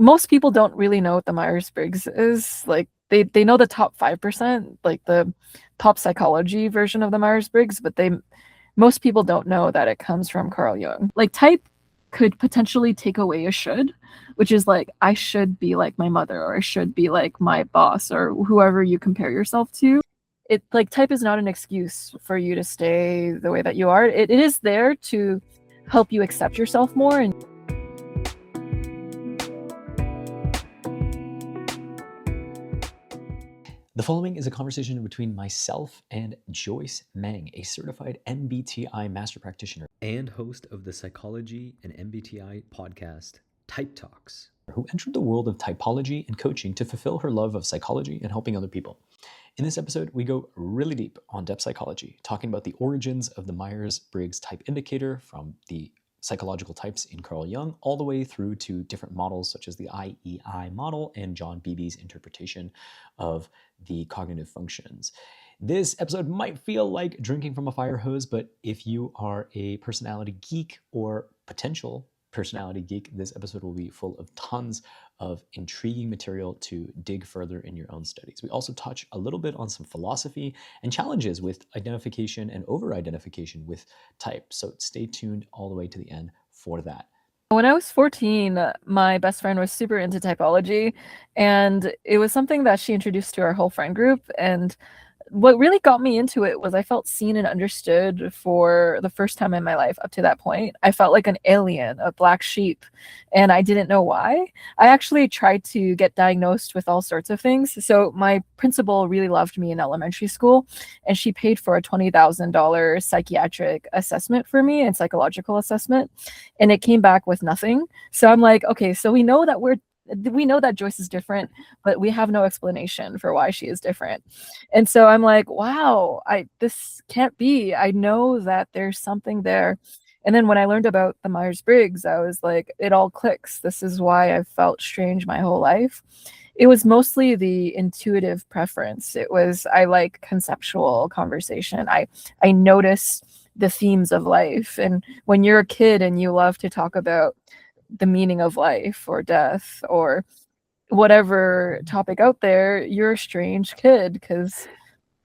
most people don't really know what the Myers-Briggs is. Like they know the top 5%, like the top psychology version of the Myers-Briggs, but most people don't know that it comes from Carl Jung. Like type could potentially take away a should, which is like, I should be like my mother, or I should be like my boss, or whoever you compare yourself to. It like type is not an excuse for you to stay the way that you are. It is there to help you accept yourself more. And the following is a conversation between myself and Joyce Meng, a certified MBTI Master practitioner and host of the Psychology and MBTI podcast, Type Talks, who entered the world of typology and coaching to fulfill her love of psychology and helping other people. In this episode, we go really deep on depth psychology, talking about the origins of the Myers-Briggs type indicator from the psychological types in Carl Jung, all the way through to different models such as the IEIE model and John Beebe's interpretation of the cognitive functions. This episode might feel like drinking from a fire hose, but if you are a personality geek or potential personality geek, this episode will be full of tons of intriguing material to dig further in your own studies. We also touch a little bit on some philosophy and challenges with identification and over-identification with type. So stay tuned all the way to the end for that. When I was 14, my best friend was super into typology, and it was something that she introduced to our whole friend group. And what really got me into it was I felt seen and understood for the first time in my life. Up to that point, I felt like an alien, a black sheep, and I didn't know why. I actually tried to get diagnosed with all sorts of things. So my principal really loved me in elementary school, and she paid for a $20,000 psychiatric assessment for me and psychological assessment, and it came back with nothing. So I'm like, okay, so we know that Joyce is different, but we have no explanation for why she is different. And so I'm like, wow, this can't be. I know that there's something there. And then when I learned about the Myers-Briggs, I was like, it all clicks. This is why I've felt strange my whole life. It was mostly the intuitive preference. I like conceptual conversation. I notice the themes of life. And when you're a kid and you love to talk about the meaning of life or death or whatever topic out there, you're a strange kid, because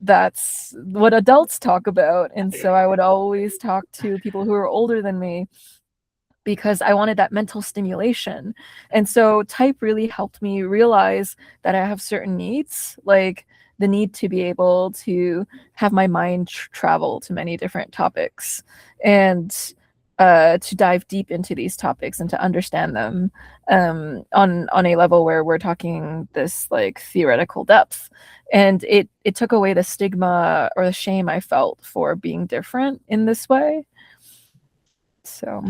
that's what adults talk about. And so I would always talk to people who are older than me because I wanted that mental stimulation. And so type really helped me realize that I have certain needs, like the need to be able to have my mind travel to many different topics, and to dive deep into these topics and to understand them on a level where we're talking this like theoretical depth. And it took away the stigma or the shame I felt for being different in this way. So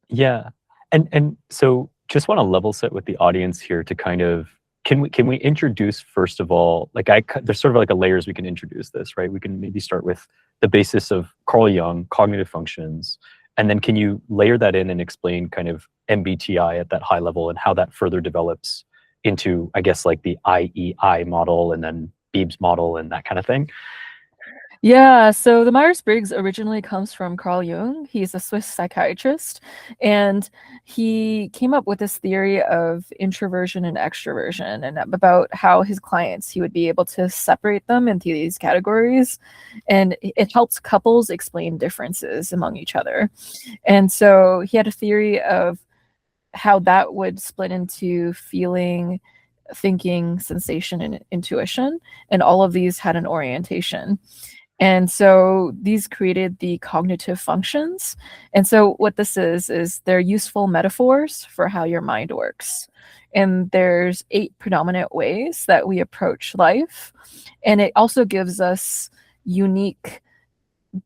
yeah, and so just want to level set with the audience here to kind of can we introduce, first of all, like there's sort of like a layers we can introduce this, right? We can maybe start with the basis of Carl Jung, cognitive functions. And then can you layer that in and explain kind of MBTI at that high level and how that further develops into, I guess, like the IEI model and then Beebe's model and that kind of thing? Yeah, so the Myers-Briggs originally comes from Carl Jung. He's a Swiss psychiatrist, and he came up with this theory of introversion and extraversion, and about how his clients, he would be able to separate them into these categories, and it helps couples explain differences among each other. And so he had a theory of how that would split into feeling, thinking, sensation, and intuition, and all of these had an orientation. And so these created the cognitive functions. And so what this is they're useful metaphors for how your mind works. And there's 8 predominant ways that we approach life. And it also gives us unique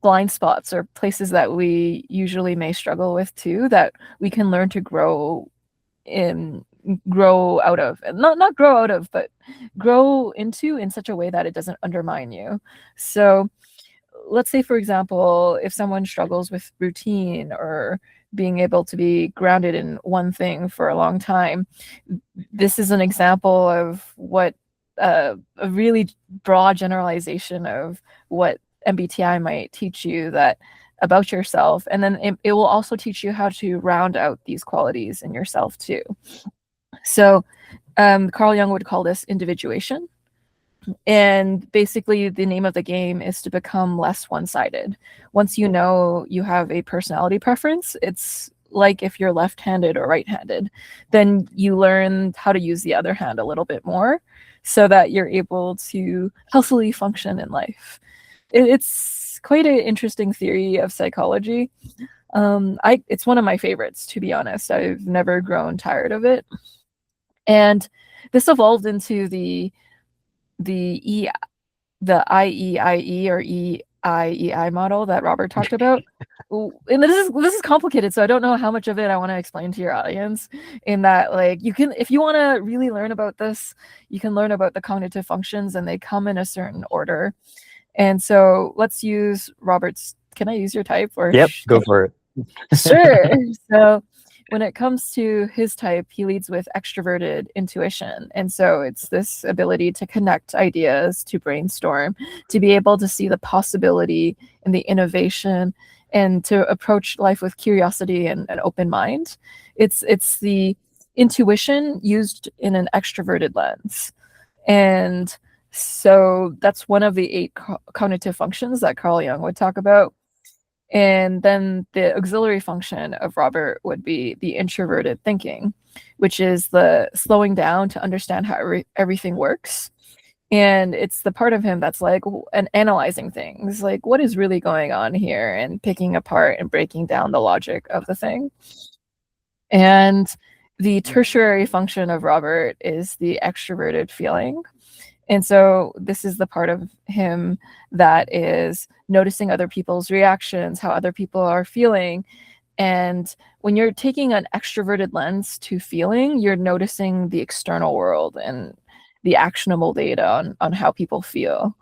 blind spots or places that we usually may struggle with too, that we can learn to grow out of, and not grow out of, but grow into in such a way that it doesn't undermine you. So let's say, for example, if someone struggles with routine or being able to be grounded in one thing for a long time, this is an example of what a really broad generalization of what MBTI might teach you about yourself. And then it will also teach you how to round out these qualities in yourself too. So Carl Jung would call this individuation. And basically, the name of the game is to become less one-sided. Once you know you have a personality preference, it's like if you're left-handed or right-handed, then you learn how to use the other hand a little bit more so that you're able to healthily function in life. It's quite an interesting theory of psychology. It's one of my favorites, to be honest. I've never grown tired of it. And this evolved into the IEIE or EIEI model that Robert talked about. And this is complicated, so I don't know how much of it I want to explain to your audience. In that, like, you can, if you want to really learn about this, you can learn about the cognitive functions, and they come in a certain order. And so let's use Robert's. Can I use your type? Or yep, go for it. Sure. So when it comes to his type, he leads with extroverted intuition. And so it's this ability to connect ideas, to brainstorm, to be able to see the possibility and the innovation, and to approach life with curiosity and an open mind. It's the intuition used in an extroverted lens. And so that's one of the 8 cognitive functions that Carl Jung would talk about. And then the auxiliary function of Robert would be the introverted thinking, which is the slowing down to understand how everything works. And it's the part of him that's like and analyzing things, like what is really going on here, and picking apart and breaking down the logic of the thing. And the tertiary function of Robert is the extroverted feeling. And so this is the part of him that is noticing other people's reactions, how other people are feeling. And when you're taking an extroverted lens to feeling, you're noticing the external world and the actionable data on how people feel.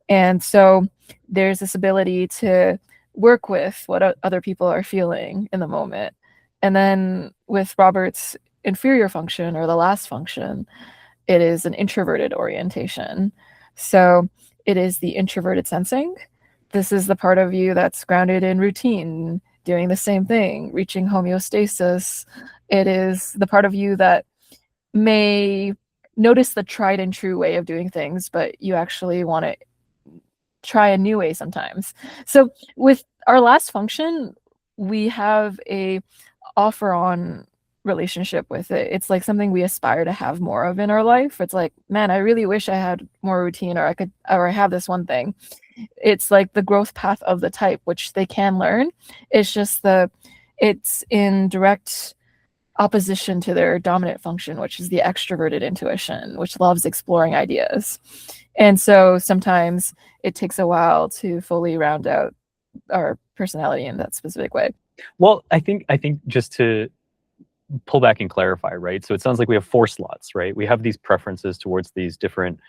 And so there's this ability to work with what other people are feeling in the moment. And then with Robert's inferior function, or the last function, it is an introverted orientation. So it is the introverted sensing. This is the part of you that's grounded in routine, doing the same thing, reaching homeostasis. It is the part of you that may notice the tried and true way of doing things, but you actually want to try a new way sometimes. So with our last function, we have a offer on relationship with it. It's like something we aspire to have more of in our life. It's like, man, I really wish I had more routine, or I have this one thing. It's like the growth path of the type, which they can learn. It's just it's in direct opposition to their dominant function, which is the extroverted intuition, which loves exploring ideas. And so sometimes it takes a while to fully round out our personality in that specific way. Well, I think just to pull back and clarify, right? So it sounds like we have 4 slots, right? We have these preferences towards these different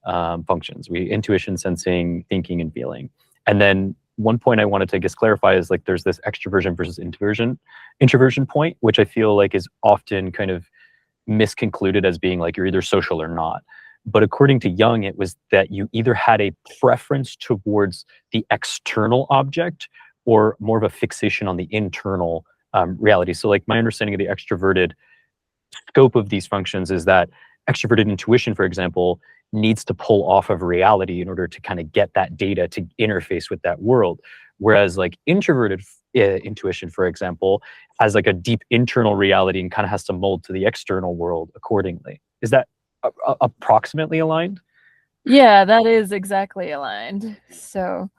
functions. Intuition, sensing, thinking, and feeling. And then one point I wanted to, I guess, clarify is like there's this extroversion versus introversion point, which I feel like is often kind of misconcluded as being like you're either social or not. But according to Jung, it was that you either had a preference towards the external object or more of a fixation on the internal reality. So like my understanding of the extroverted scope of these functions is that extroverted intuition, for example, needs to pull off of reality in order to kind of get that data to interface with that world. Whereas like introverted intuition, for example, has like a deep internal reality and kind of has to mold to the external world accordingly. Is that approximately aligned? Yeah, that is exactly aligned. So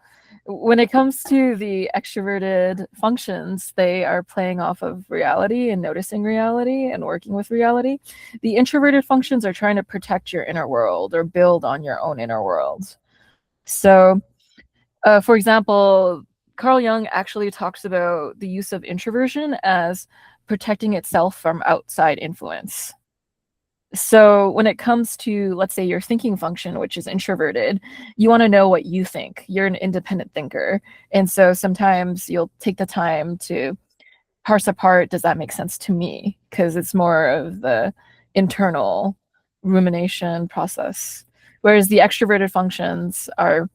when it comes to the extroverted functions, they are playing off of reality and noticing reality and working with reality. The introverted functions are trying to protect your inner world or build on your own inner world. So, for example, Carl Jung actually talks about the use of introversion as protecting itself from outside influence. So when it comes to, let's say, your thinking function, which is introverted, you want to know what you think. You're an independent thinker. And so sometimes you'll take the time to parse apart, does that make sense to me? Because it's more of the internal rumination process. Whereas the extroverted functions are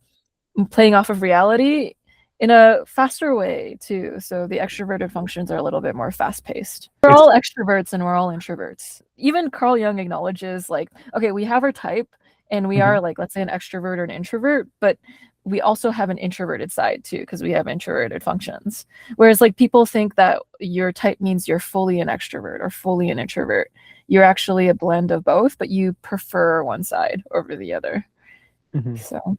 playing off of reality in a faster way too. So the extroverted functions are a little bit more fast-paced. We're It's all extroverts and we're all introverts. Even Carl Jung acknowledges, like, okay, we have our type and we are, like, let's say an extrovert or an introvert, but we also have an introverted side too, because we have introverted functions. Whereas, like, people think that your type means you're fully an extrovert or fully an introvert. You're actually a blend of both, but you prefer one side over the other. So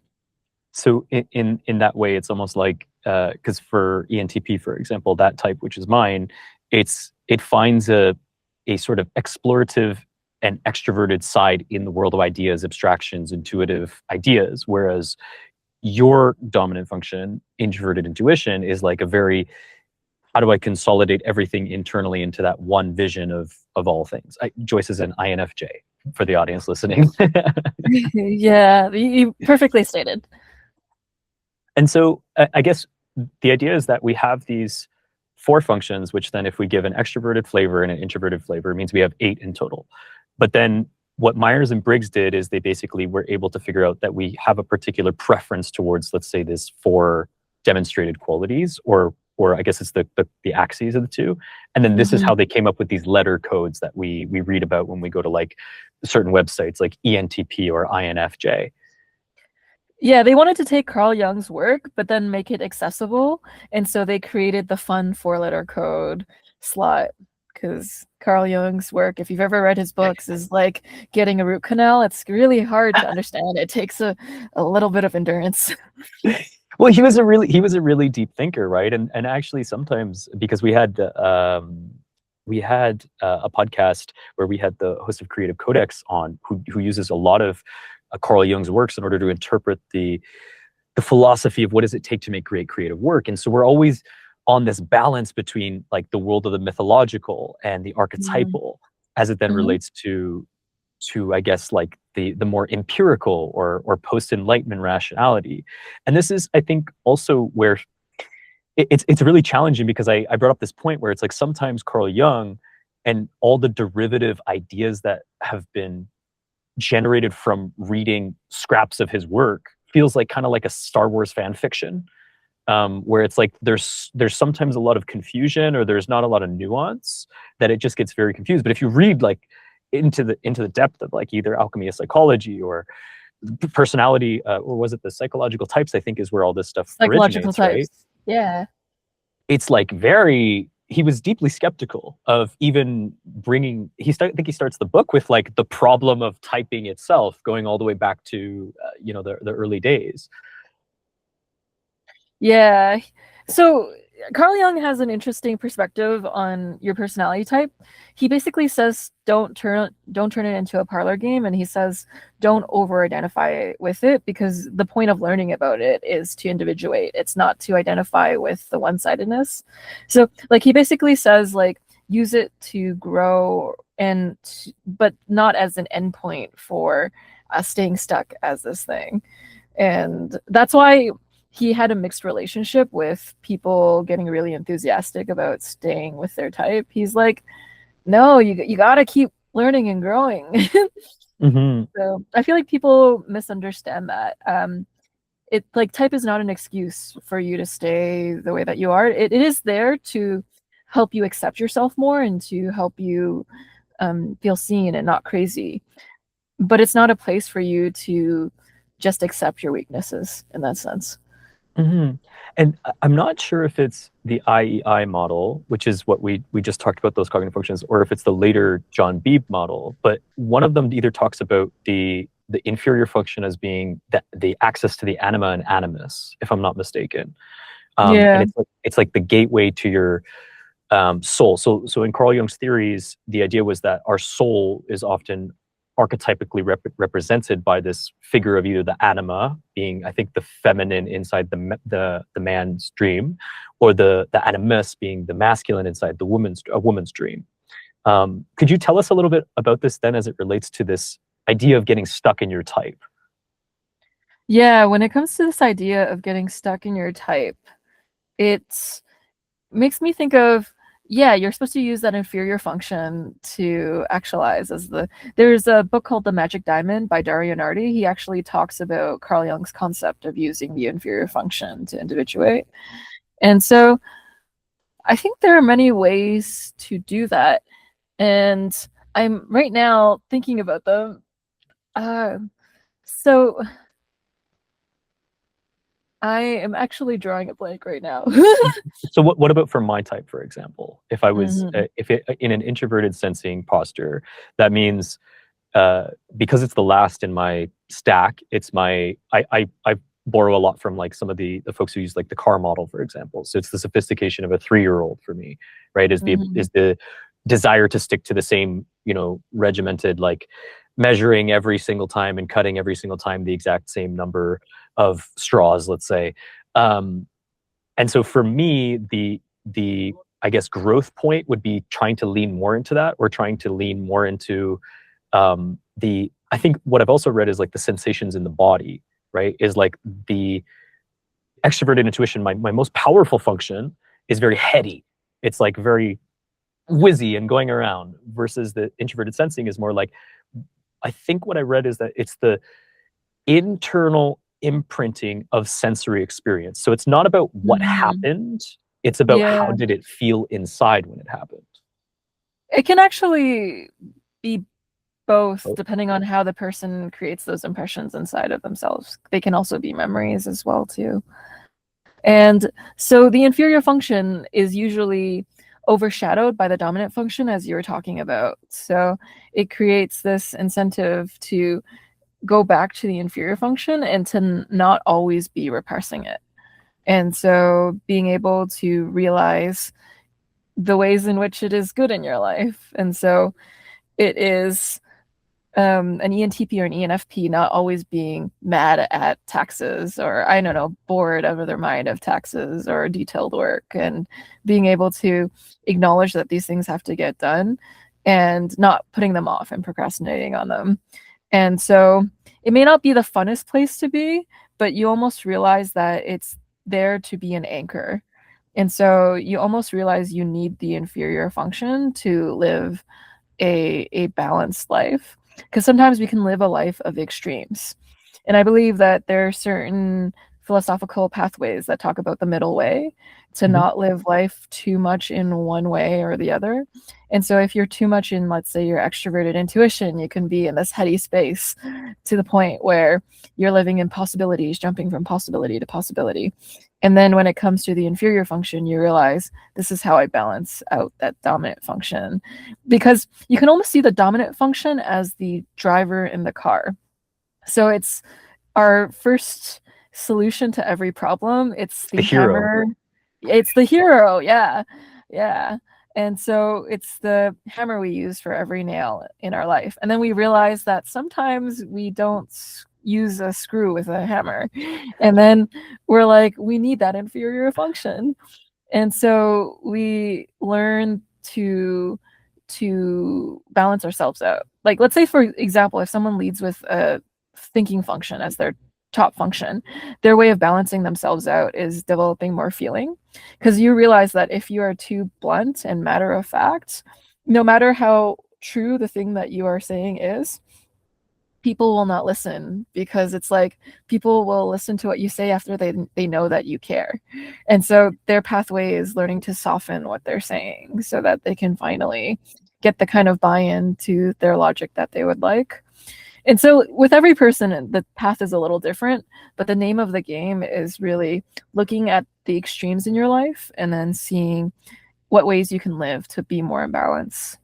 So in that way, it's almost like, because for ENTP, for example, that type, which is mine, it finds a sort of explorative and extroverted side in the world of ideas, abstractions, intuitive ideas, whereas your dominant function, introverted intuition, is like a very, how do I consolidate everything internally into that one vision of all things? Joyce is an INFJ for the audience listening. yeah, you perfectly stated. And so I guess the idea is that we have these 4 functions, which then if we give an extroverted flavor and an introverted flavor, it means we have 8 in total. But then what Myers and Briggs did is they basically were able to figure out that we have a particular preference towards, let's say, this 4 demonstrated qualities, or I guess it's the axes of the 2. And then this is how they came up with these letter codes that we read about when we go to like certain websites like ENTP or INFJ. Yeah, they wanted to take Carl Jung's work, but then make it accessible. And so they created the fun 4-letter code slot. Because Carl Jung's work, if you've ever read his books, is like getting a root canal. It's really hard to understand. It takes a little bit of endurance. Well, he was a really deep thinker, right? And actually, sometimes, because we had a podcast where we had the host of Creative Codex on, who uses a lot of Carl Jung's works in order to interpret the philosophy of what does it take to make great creative work. And so we're always on this balance between like the world of the mythological and the archetypal, as it then relates to I guess like the more empirical or post-enlightenment rationality. And this is, I think, also where it's really challenging, because I brought up this point where it's like sometimes Carl Jung and all the derivative ideas that have been generated from reading scraps of his work feels like kind of like a Star Wars fan fiction, where it's like there's sometimes a lot of confusion, or there's not a lot of nuance, that it just gets very confused. But if you read like into the depth of like either alchemy of psychology or personality, or was it the psychological types, I think, is where all this stuff Psychological originates, right? types. Yeah. It's like he was deeply skeptical of even bringing, I think he starts the book with like the problem of typing itself, going all the way back to the early days. Yeah. So Carl Jung has an interesting perspective on your personality type. He basically says don't turn it into a parlor game, and he says don't over-identify with it, because the point of learning about it is to individuate. It's not to identify with the one-sidedness. So like he basically says like use it to grow, but not as an endpoint for staying stuck as this thing. And that's why he had a mixed relationship with people getting really enthusiastic about staying with their type. He's like, no, you got to keep learning and growing. So I feel like people misunderstand that. It like type is not an excuse for you to stay the way that you are. It is there to help you accept yourself more and to help you feel seen and not crazy. But it's not a place for you to just accept your weaknesses in that sense. And I'm not sure if it's the IEI model, which is what we just talked about, those cognitive functions, or if it's the later John Beebe model. But one of them either talks about the inferior function as being the access to the anima and animus, if I'm not mistaken. And it's like the gateway to your soul. So in Carl Jung's theories, the idea was that our soul is often archetypically represented by this figure of either the anima, being, I think, the feminine inside the man's dream, or the animus, being the masculine inside a woman's dream. Could you tell us a little bit about this then, as it relates to this idea of getting stuck in your type? Yeah, when it comes to this idea of getting stuck in your type, it makes me think of yeah, you're supposed to use that inferior function to actualize as the. There's a book called The Magic Diamond by Dario Nardi. He actually talks about Carl Jung's concept of using the inferior function to individuate. And so I think there are many ways to do that. And I'm right now thinking about them. So I am actually drawing a blank right now. So what about for my type, for example? If I was Mhm. in an introverted sensing posture, that means because it's the last in my stack, it's my I borrow a lot from like some of the folks who use like the car model, for example. So it's the sophistication of a 3-year-old for me, right? Is Mhm. the desire to stick to the same, regimented, like measuring every single time and cutting every single time the exact same number of straws, let's say. Um, and so for me, the I guess growth point would be trying to lean more into that, or trying to lean more into the I think what I've also read is like the sensations in the body, right? Is like the extroverted intuition, my most powerful function is very heady. It's like very whizzy and going around, versus the introverted sensing is more like, I think what I read is that it's the internal imprinting of sensory experience. So it's not about what Mhm. happened, it's about how Yeah. did it feel inside when it happened. It can actually be both, Oh, depending on how the person creates those impressions inside of themselves. They can also be memories as well too. And so the inferior function is usually overshadowed by the dominant function, as you were talking about. So it creates this incentive to go back to the inferior function and to not always be repressing it. And so being able to realize the ways in which it is good in your life. And so it is an ENTP or an ENFP not always being mad at taxes, or I don't know, bored out of their mind of taxes or detailed work, and being able to acknowledge that these things have to get done and not putting them off and procrastinating on them. And so it may not be the funnest place to be, but you almost realize that it's there to be an anchor. And so you almost realize you need the inferior function to live a balanced life, because sometimes we can live a life of extremes. And I believe that there are certain philosophical pathways that talk about the middle way, to mhm. not live life too much in one way or the other. And so if you're too much in, let's say, your extroverted intuition, you can be in this heady space to the point where you're living in possibilities, jumping from possibility to possibility. And then when it comes to the inferior function, you realize this is how I balance out that dominant function. Because you can almost see the dominant function as the driver in the car. So it's our first solution to every problem. It's The the hero. hammer. It's the hero. Yeah. Yeah. And so it's the hammer we use for every nail in our life. And then we realize that sometimes we don't use a screw with a hammer. And then we're like, we need that inferior function. And so we learn to balance ourselves out. Like, let's say, for example, if someone leads with a thinking function as their top function, their way of balancing themselves out is developing more feeling. Because you realize that if you are too blunt and matter of fact, no matter how true the thing that you are saying is, people will not listen, because it's like people will listen to what you say after they know that you care. And so their pathway is learning to soften what they're saying so that they can finally get the kind of buy-in to their logic that they would like. And so with every person, the path is a little different, but the name of the game is really looking at the extremes in your life and then seeing what ways you can live to be more in balance.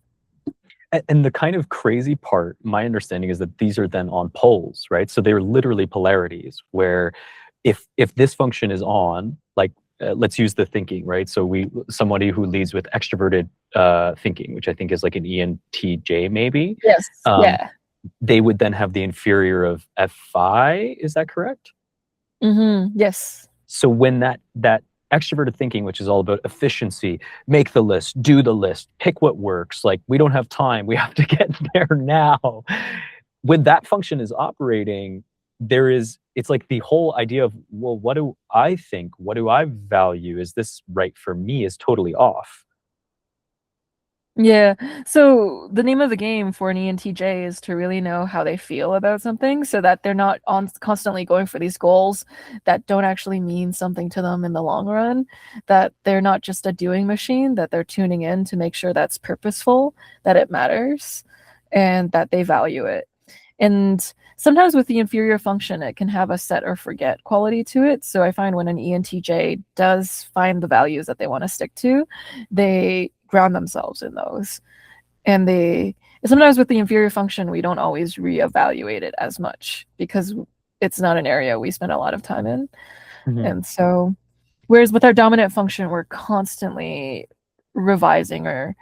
And the kind of crazy part, my understanding is that these are then on poles, right? So they're literally polarities where if this function is on, like let's use the thinking, right? So somebody who leads with extroverted thinking, which I think is like an ENTJ maybe, Yes. um, Yeah. they would then have the inferior of FI. Is that correct? Yes. So when that extroverted thinking, which is all about efficiency, make the list, do the list, pick what works, like we don't have time, we have to get there now. When that function is operating, it's like the whole idea of, well, what do I think? What do I value? Is this right for me? Is totally off. Yeah. So the name of the game for an ENTJ is to really know how they feel about something so that they're not on constantly going for these goals that don't actually mean something to them in the long run, that they're not just a doing machine, that they're tuning in to make sure that's purposeful, that it matters, and that they value it. And sometimes with the inferior function, it can have a set or forget quality to it. So I find when an ENTJ does find the values that they want to stick to, they ground themselves in those. And they sometimes with the inferior function, we don't always reevaluate it as much because it's not an area we spend a lot of time in. Mhm. And so, whereas with our dominant function, we're constantly revising or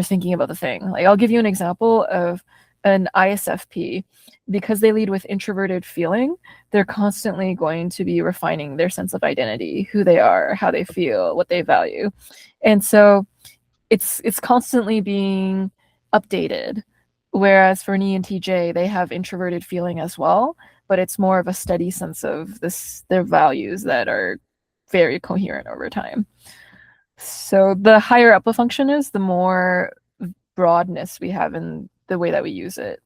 thinking about the thing. Like I'll give you an example of an ISFP. Because they lead with introverted feeling, they're constantly going to be refining their sense of identity, who they are, how they feel, what they value. And so it's constantly being updated. Whereas for an ENTJ, they have introverted feeling as well, but it's more of a steady sense of their values that are very coherent over time. So the higher up a function is, the more broadness we have in the way that we use it.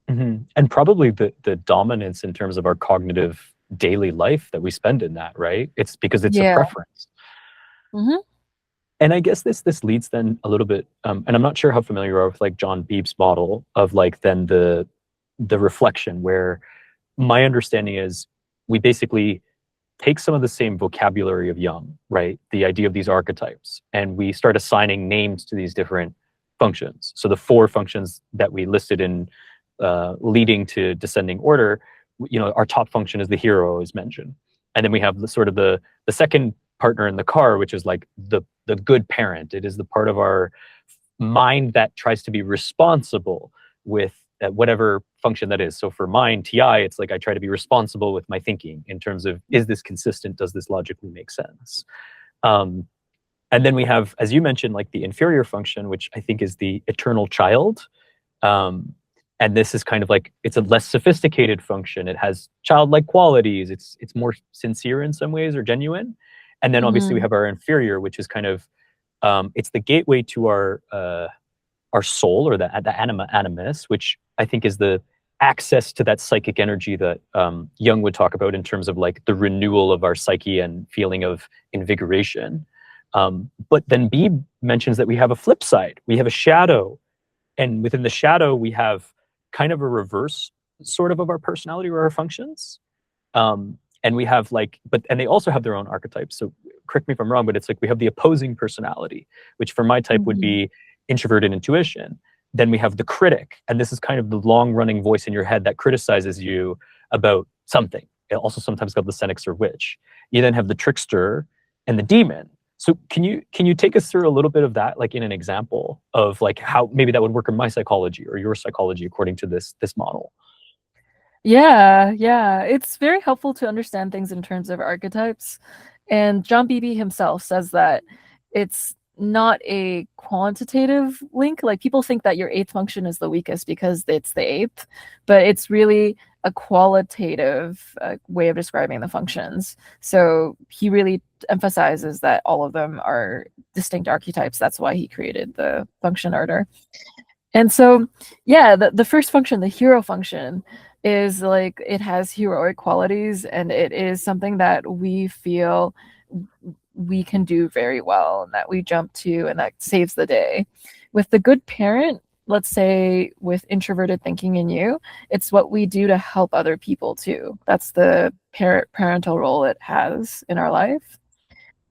And probably the dominance in terms of our cognitive daily life that we spend in that, right? It's because it's a Yeah. preference. Mm-hmm. And I guess this leads then a little bit, and I'm not sure how familiar you are with like John Beebe's model of like then the reflection, where my understanding is we basically take some of the same vocabulary of Jung, right? The idea of these archetypes, and we start assigning names to these different functions. So the four functions that we listed in leading to descending order, our top function is the hero, is mentioned, and then we have the sort of the second partner in the car, which is like the good parent. It is the part of our mind that tries to be responsible with whatever function that is. So for mine, TI, it's like I try to be responsible with my thinking in terms of, is this consistent? Does this logically make sense? Um, and then we have, as you mentioned, like the inferior function, which I think is the eternal child. Um, and this is kind of like, it's a less sophisticated function. It has childlike qualities. It's more sincere in some ways, or genuine. And then obviously we Mm-hmm. have our inferior, which is kind of, it's the gateway to our soul, or the animus, which I think is the access to that psychic energy that Jung would talk about in terms of like the renewal of our psyche and feeling of invigoration. But then Beebe mentions that we have a flip side. We have a shadow, and within the shadow we have kind of a reverse sort of our personality or our functions. And we have like, and they also have their own archetypes. So correct me if I'm wrong, but it's like we have the opposing personality, which for my type would Mm-hmm. be introverted intuition. Then we have the critic, and this is kind of the long running voice in your head that criticizes you about something. It also sometimes called the senex or witch. You then have the trickster and the demon. So can you take us through a little bit of that, like in an example of like how maybe that would work in my psychology or your psychology according to this model? Yeah, yeah. It's very helpful to understand things in terms of archetypes. And John Beebe himself says that it's not a quantitative link. Like people think that your eighth function is the weakest because it's the eighth, but it's really a qualitative way of describing the functions. So he really emphasizes that all of them are distinct archetypes. That's why he created the function order. And so, yeah, the first function, the hero function, is like it has heroic qualities and it is something that we feel we can do very well and that we jump to and that saves the day. With the good parent, let's say with introverted thinking in you, it's what we do to help other people too. That's the parental role it has in our life.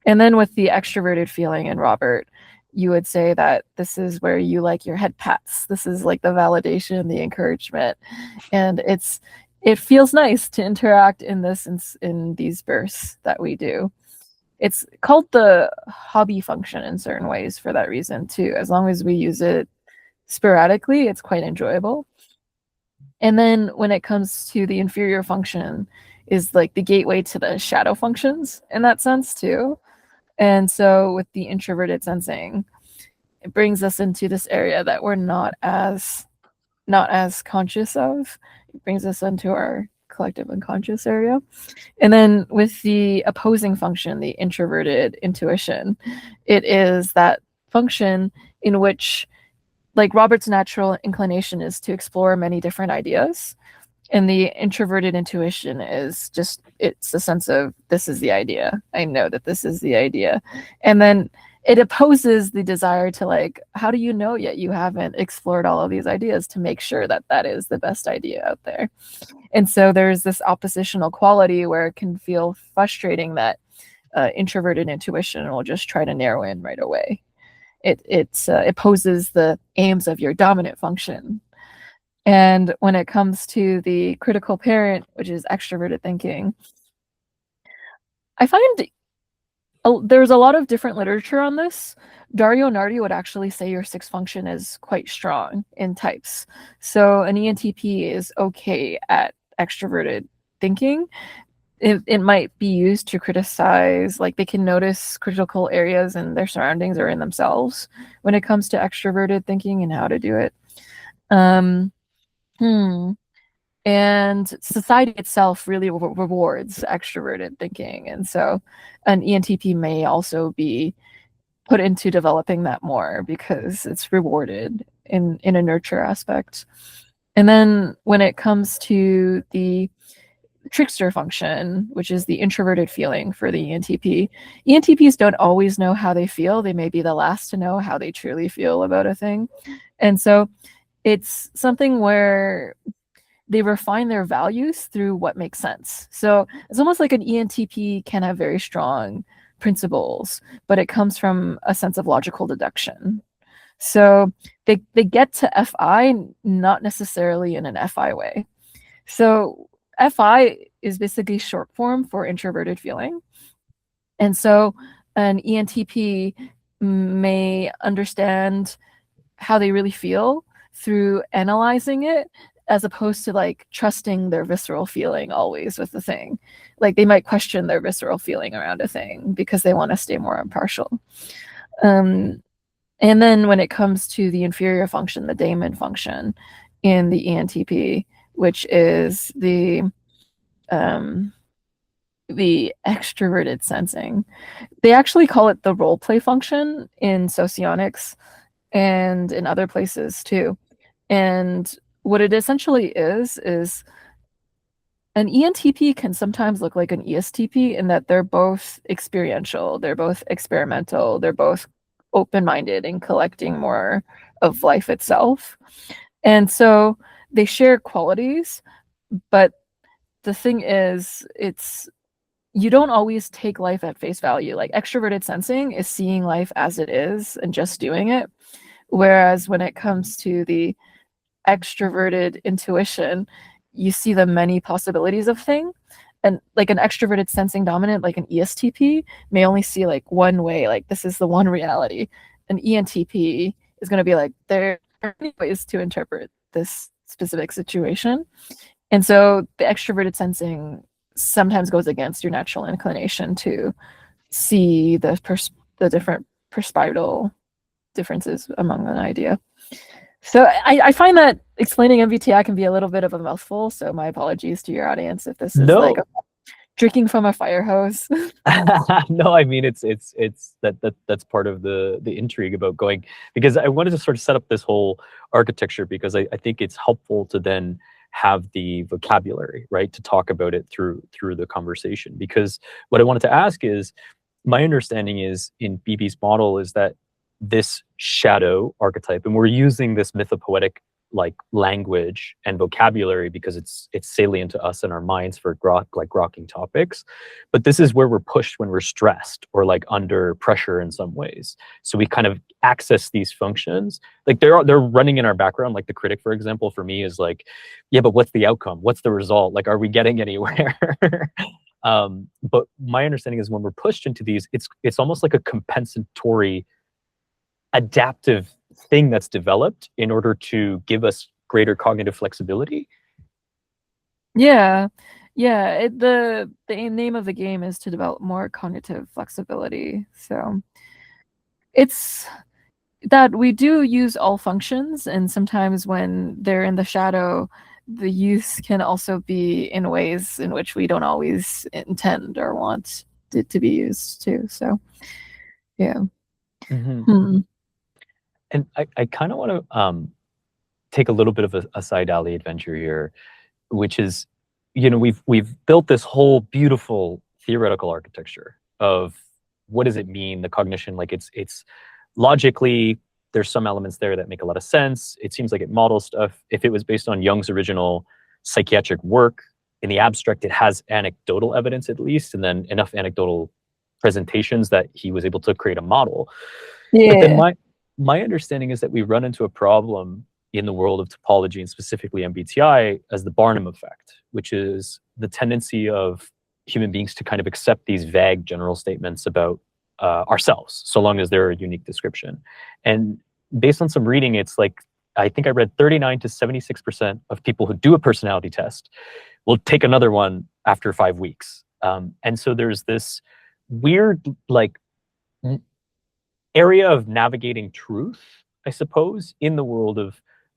And then with the extroverted feeling in Robert, you would say that this is where you like your head pats. This is like the validation, the encouragement. And it feels nice to interact in these bursts that we do. It's called the hobby function in certain ways for that reason too. As long as we use it sporadically, it's quite enjoyable. And then when it comes to the inferior function is like the gateway to the shadow functions in that sense too. And so with the introverted sensing, it brings us into this area that we're not as conscious of. It brings us into our collective unconscious area. And then with the opposing function, the introverted intuition, it is that function in which, like, Robert's natural inclination is to explore many different ideas, and the introverted intuition is just, it's a sense of, this is the idea, I know that this is the idea. And then it opposes the desire to, like, how do you know yet you haven't explored all of these ideas to make sure that that is the best idea out there. And so there's this oppositional quality where it can feel frustrating that introverted intuition will just try to narrow in right away. It opposes the aims of your dominant function. And when it comes to the critical parent, which is extroverted thinking, I find there's a lot of different literature on this. Dario Nardi would actually say your sixth function is quite strong in types. So an ENTP is okay at extroverted thinking. It might be used to criticize, like they can notice critical areas in their surroundings or in themselves when it comes to extroverted thinking and how to do it. And society itself really rewards extroverted thinking. And so an ENTP may also be put into developing that more because it's rewarded in a nurture aspect. And then when it comes to the trickster function, which is the introverted feeling for the ENTP, ENTPs don't always know how they feel. They may be the last to know how they truly feel about a thing. And so it's something where they refine their values through what makes sense. So it's almost like an ENTP can have very strong principles, but it comes from a sense of logical deduction. So they get to FI not necessarily in an FI way. So FI is basically short form for introverted feeling. And so an ENTP may understand how they really feel through analyzing it, as opposed to like trusting their visceral feeling always with the thing. Like they might question their visceral feeling around a thing because they want to stay more impartial. And then when it comes to the inferior function, the daemon function in the ENTP, which is the extroverted sensing, they actually call it the role play function in socionics and in other places too. And what it essentially is an ENTP can sometimes look like an ESTP in that they're both experiential, they're both experimental, they're both open-minded and collecting more of life itself. And so they share qualities, but the thing is, you don't always take life at face value. Like extroverted sensing is seeing life as it is and just doing it. Whereas when it comes to the extroverted intuition, you see the many possibilities of thing. And like an extroverted sensing dominant, like an ESTP, may only see like one way, like this is the one reality. An ENTP is going to be like, there are many ways to interpret this specific situation. And so the extroverted sensing sometimes goes against your natural inclination to see the different perspectival differences among an idea. So I find that explaining MBTI can be a little bit of a mouthful. So my apologies to your audience if this is like drinking from a fire hose. No, I mean it's that's part of the intrigue about going, because I wanted to sort of set up this whole architecture because I think it's helpful to then have the vocabulary, right, to talk about it through the conversation. Because what I wanted to ask is, my understanding is in Beebe's model is that this shadow archetype, and we're using this mythopoetic like language and vocabulary because it's salient to us in our minds for grokking topics, but this is where we're pushed when we're stressed or like under pressure in some ways. So we kind of access these functions, like they're running in our background. Like the critic, for example, for me is like, yeah, but what's the outcome? What's the result? Like, are we getting anywhere? But my understanding is when we're pushed into these, it's almost like a compensatory adaptive thing that's developed in order to give us greater cognitive flexibility. Yeah. The name of the game is to develop more cognitive flexibility. So it's that we do use all functions, and sometimes when they're in the shadow, the use can also be in ways in which we don't always intend or want it to be used too. So yeah. And I kind of want to take a little bit of a side alley adventure here, which is, we've built this whole beautiful theoretical architecture of what does it mean, the cognition, like it's logically, there's some elements there that make a lot of sense. It seems like it models stuff. If it was based on Jung's original psychiatric work, in the abstract, it has anecdotal evidence at least, and then enough anecdotal presentations that he was able to create a model. But then Yeah. my understanding is that we run into a problem in the world of topology and specifically MBTI as the Barnum Effect, which is the tendency of human beings to kind of accept these vague general statements about ourselves, so long as they're a unique description. And based on some reading, it's like, I think I read 39 to 76% of people who do a personality test will take another one after 5 weeks. And so there's this weird, like, area of navigating truth, I suppose, in the world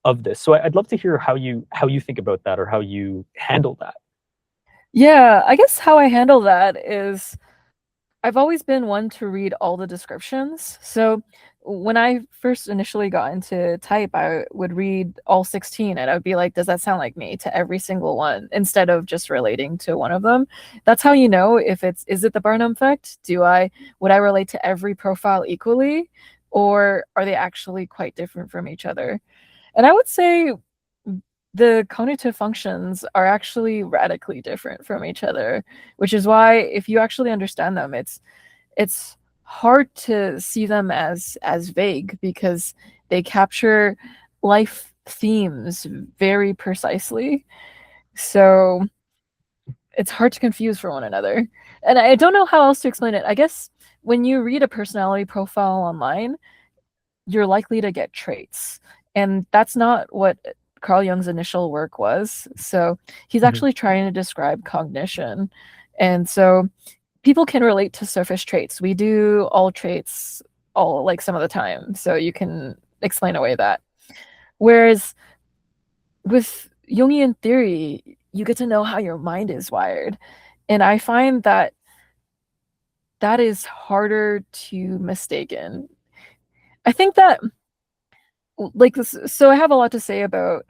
of this. So I'd love to hear how you think about that, or how you handle that. Yeah, I guess how I handle that is I've always been one to read all the descriptions. So when I first initially got into type, I would read all 16 and I would be like, does that sound like me, to every single one, instead of just relating to one of them. That's how you know if is it the Barnum effect? Would I relate to every profile equally, or are they actually quite different from each other? And I would say the cognitive functions are actually radically different from each other, which is why if you actually understand them, it's hard to see them as vague, because they capture life themes very precisely. So it's hard to confuse for one another. And I don't know how else to explain it. I guess when you read a personality profile online, you're likely to get traits. And that's not what Carl Jung's initial work was. So he's Mhm. actually trying to describe cognition. And so people can relate to surface traits. We do all traits all like some of the time. So you can explain away that. Whereas with Jungian theory, you get to know how your mind is wired. And I find that that is harder to mistaken. I think that like this, so I have a lot to say about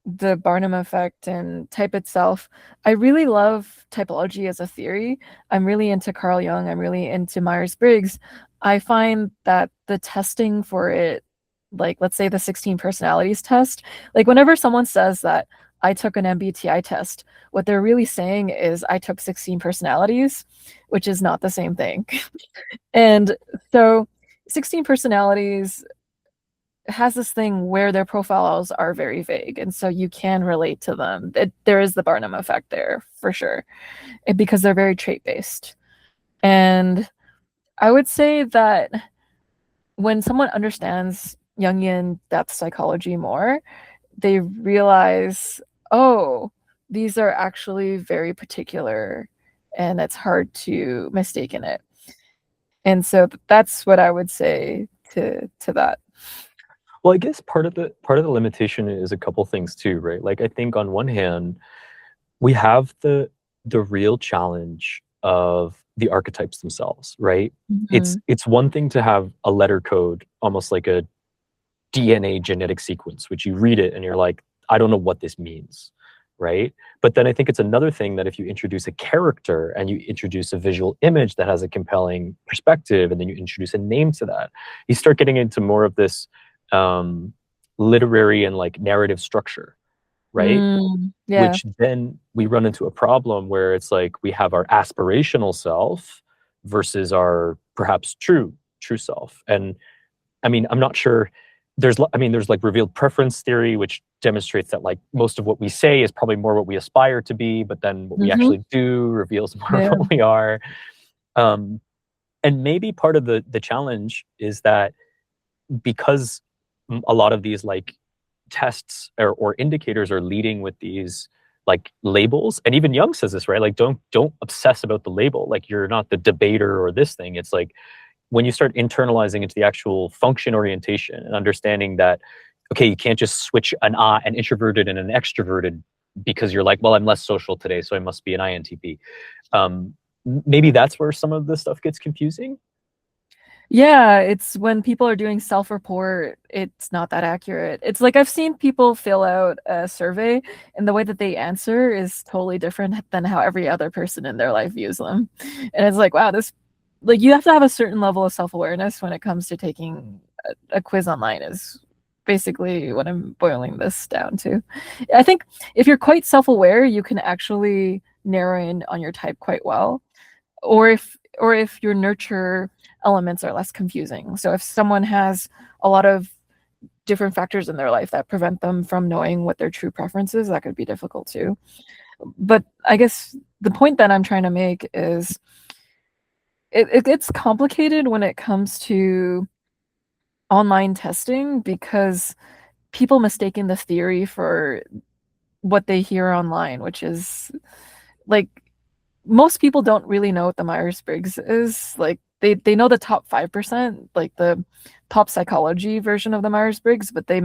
the Barnum effect and type itself. I really love typology as a theory. I'm really into Carl Jung. I'm really into Myers-Briggs. I find that the testing for it, like let's say the 16 personalities test, like whenever someone says that I took an MBTI test, what they're really saying is I took 16 personalities, which is not the same thing. And so 16 personalities has this thing where their profiles are very vague, and so you can relate to them. There is the Barnum effect there for sure, because they're very trait based. And I would say that when someone understands Jungian depth psychology more, they realize, oh, these are actually very particular, and it's hard to mistake it. And so that's what I would say to that. Well, I guess part of the limitation is a couple things too, right? Like, I think on one hand, we have the real challenge of the archetypes themselves, right? Mhm. It's one thing to have a letter code, almost like a DNA genetic sequence, which you read it and you're like, I don't know what this means, right? But then I think it's another thing that if you introduce a character and you introduce a visual image that has a compelling perspective, and then you introduce a name to that, you start getting into more of this literary and like narrative structure, right? Yeah. Which then we run into a problem where it's like we have our aspirational self versus our perhaps true self. And I mean, I'm not sure. There's like revealed preference theory, which demonstrates that like most of what we say is probably more what we aspire to be, but then what we Hmm. actually do reveals more of Yeah. what we are. Um, and maybe part of the challenge is that because a lot of these like tests or indicators are leading with these like labels, and even Jung says this, right? Like, don't obsess about the label. Like, you're not the debater or this thing. It's like when you start internalizing into the actual function orientation and understanding that, okay, you can't just switch an introverted and an extroverted because you're like, well, I'm less social today, so I must be an INTP. Maybe that's where some of this stuff gets confusing. Yeah, it's when people are doing self-report, it's not that accurate. It's like I've seen people fill out a survey and the way that they answer is totally different than how every other person in their life views them. And it's like, wow, this like you have to have a certain level of self-awareness when it comes to taking a quiz online is basically what I'm boiling this down to. I think if you're quite self-aware, you can actually narrow in on your type quite well. Or if your nurture elements are less confusing. So if someone has a lot of different factors in their life that prevent them from knowing what their true preference is, that could be difficult too. But I guess the point that I'm trying to make is it gets complicated when it comes to online testing because people mistaken the theory for what they hear online, which is like most people don't really know what the Myers-Briggs is. Like they know the top 5%, like the top psychology version of the Myers-Briggs, but they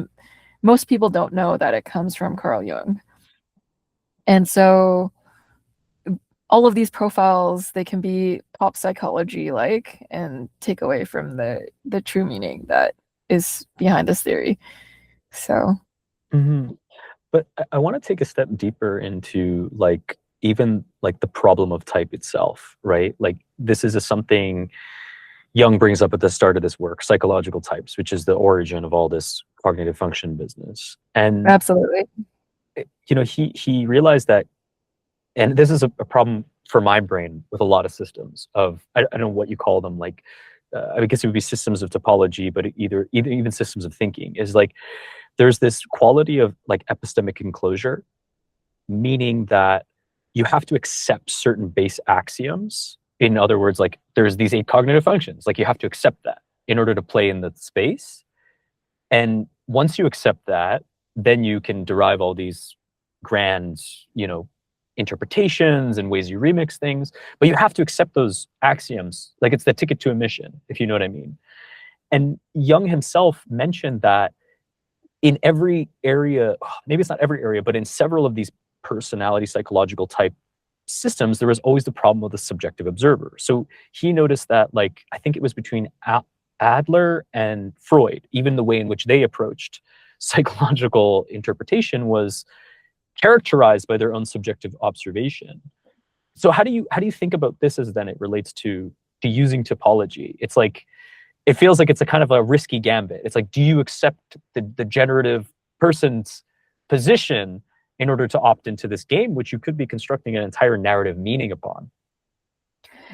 most people don't know that it comes from Carl Jung. And so all of these profiles, they can be pop psychology like and take away from the true meaning that is behind this theory. So But I want to take a step deeper into like even like the problem of type itself, right? Like this is something Jung brings up at the start of this work, psychological types, which is the origin of all this cognitive function business. And absolutely. you know, he realized that, and this is a problem for my brain with a lot of systems of I don't know what you call them, like I guess it would be systems of topology, but even systems of thinking is like there's this quality of like epistemic enclosure, meaning that you have to accept certain base axioms. In other words, like there's these 8 cognitive functions, like you have to accept that in order to play in the space. And once you accept that, then you can derive all these grand, you know, interpretations and ways you remix things. But you have to accept those axioms, like it's the ticket to admission, if you know what I mean. And Jung himself mentioned that in every area, maybe it's not every area, but in several of these personality psychological type systems, there was always the problem of the subjective observer. So he noticed that, like, I think it was between Adler and Freud, even the way in which they approached psychological interpretation was characterized by their own subjective observation. So how do you think about this as then it relates to using typology? It's like it feels like it's a kind of a risky gambit. It's like, do you accept the generative person's position in order to opt into this game, which you could be constructing an entire narrative meaning upon?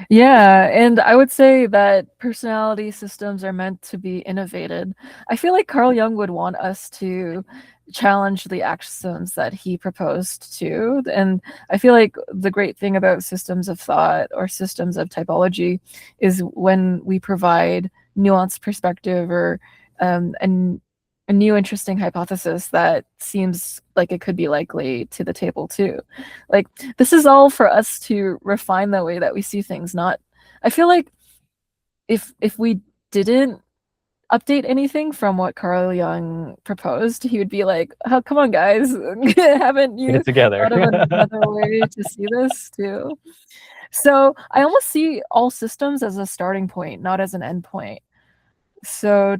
Yeah, and I would say that personality systems are meant to be innovated. I feel like Carl Jung would want us to challenge the axioms that he proposed too. And I feel like the great thing about systems of thought or systems of typology is when we provide nuanced perspective or a new interesting hypothesis that seems like it could be likely to the table too. Like this is all for us to refine the way that we see things. Not, I feel like if we didn't update anything from what Carl Jung proposed, he would be like, "Oh, come on, guys, haven't Get you it together. thought of another way to see this too?" So I almost see all systems as a starting point, not as an end point. So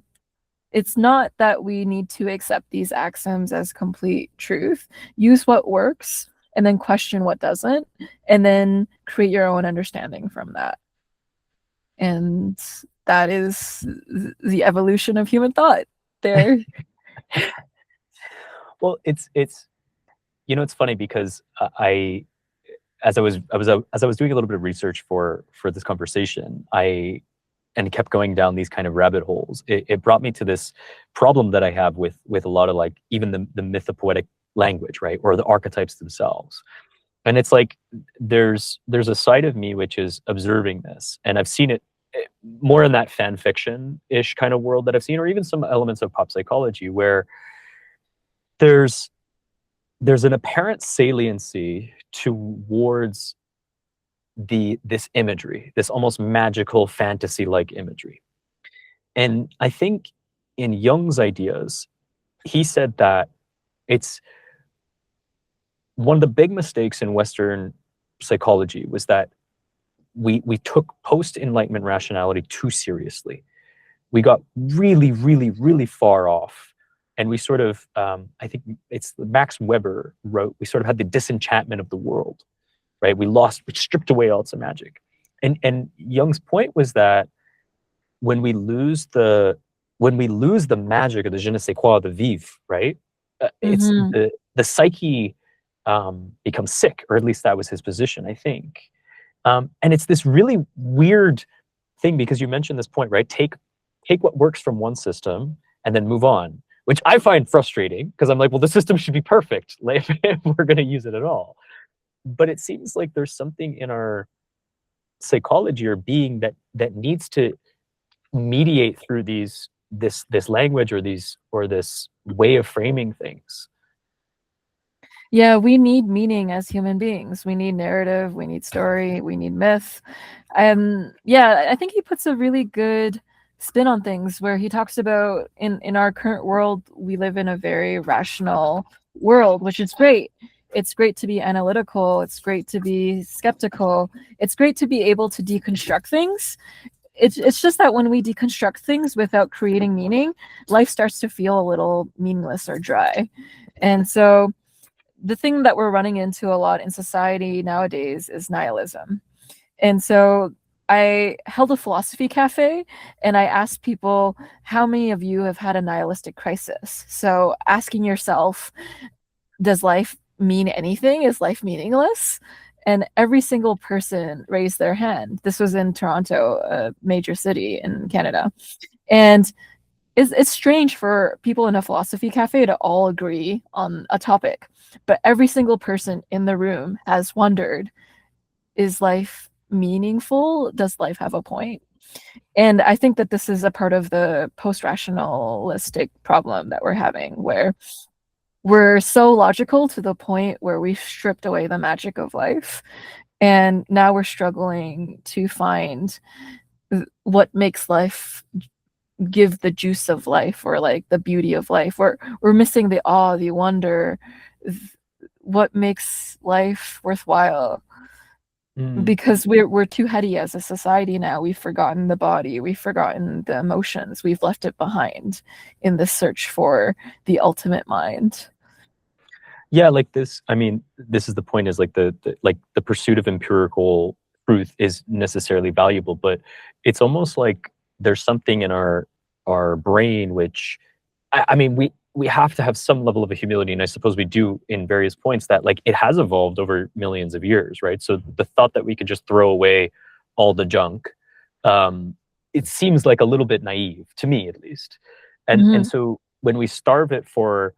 it's not that we need to accept these axioms as complete truth. Use what works and then question what doesn't, and then create your own understanding from that. And that is the evolution of human thought there. Well, it's you know, it's funny because I as I was doing a little bit of research for this conversation, and kept going down these kind of rabbit holes. It brought me to this problem that I have with a lot of like even the mythopoetic language, right, or the archetypes themselves. And it's like there's a side of me which is observing this, and I've seen it more in that fan fiction ish kind of world that I've seen, or even some elements of pop psychology where there's an apparent saliency towards this imagery, this almost magical fantasy-like imagery. And I think in Jung's ideas, he said that it's one of the big mistakes in Western psychology was that we took post-Enlightenment rationality too seriously. we got really, really, really far off. And we sort of, I think it's Max Weber wrote, we sort of had the disenchantment of the world, right? We stripped away all its magic. And Jung's point was that when we lose the magic of the je ne sais quoi, the vivre, right? It's the psyche becomes sick, or at least that was his position, I think. And it's this really weird thing, because you mentioned this point, right? Take what works from one system and then move on, which I find frustrating, because I'm like, well, the system should be perfect if we're going to use it at all. But it seems like there's something in our psychology or being that needs to mediate through this language or this way of framing things. Yeah, we need meaning as human beings. We need narrative, we need story, we need myth. Yeah, I think he puts a really good spin on things, where he talks about in our current world, we live in a very rational world, which is great. It's great to be analytical, it's great to be skeptical, it's great to be able to deconstruct things. It's just that when we deconstruct things without creating meaning, life starts to feel a little meaningless or dry. And so the thing that we're running into a lot in society nowadays is nihilism. And so I held a philosophy cafe and I asked people, how many of you have had a nihilistic crisis? So asking yourself, does life mean anything? Is life meaningless? And every single person raised their hand. This was in Toronto, a major city in Canada. And it's strange for people in a philosophy cafe to all agree on a topic, but every single person in the room has wondered, is life meaningful? Does life have a point? And I think that this is a part of the post-rationalistic problem that we're having, where we're so logical to the point where we've stripped away the magic of life. And now we're struggling to find what makes life give the juice of life, or like the beauty of life. We're missing the awe, the wonder, what makes life worthwhile. Because we're too heady as a society now. We've forgotten the body, we've forgotten the emotions, we've left it behind in the search for the ultimate mind. Yeah, like this, I mean, this is the point, is like the pursuit of empirical truth is necessarily valuable, but it's almost like there's something in our brain which, I mean, we have to have some level of a humility, and I suppose we do in various points, that like it has evolved over millions of years, right? So the thought that we could just throw away all the junk, it seems like a little bit naive to me, at least. And so when we starve it for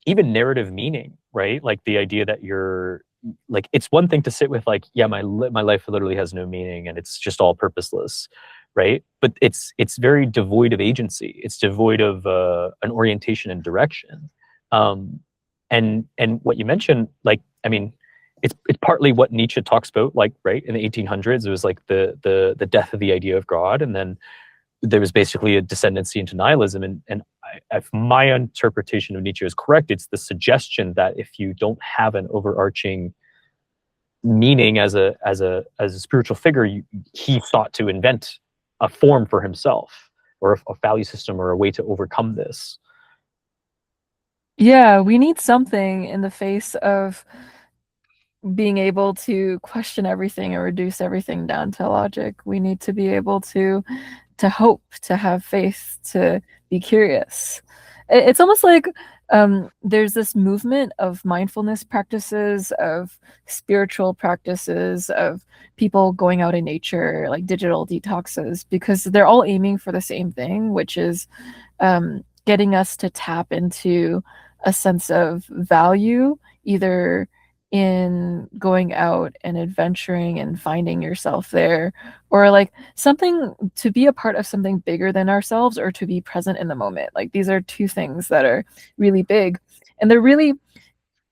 even narrative meaning, right? Like the idea that you're like, it's one thing to sit with like, yeah, my life literally has no meaning and it's just all purposeless, right? But it's very devoid of agency. It's devoid of an orientation and direction. And what you mentioned, like, I mean, it's partly what Nietzsche talks about, like, right, in the 1800s, it was like the death of the idea of God, and then there was basically a descendancy into nihilism. And if my interpretation of Nietzsche is correct, it's the suggestion that if you don't have an overarching meaning as a spiritual figure, he sought to invent a form for himself, or a value system, or a way to overcome this. Yeah, we need something in the face of being able to question everything and reduce everything down to logic. We need to be able to hope, to have faith, to be curious. It's almost like there's this movement of mindfulness practices, of spiritual practices, of people going out in nature, like digital detoxes, because they're all aiming for the same thing, which is getting us to tap into a sense of value, either in going out and adventuring and finding yourself there, or like something to be a part of something bigger than ourselves, or to be present in the moment. Like these are two things that are really big, and they're really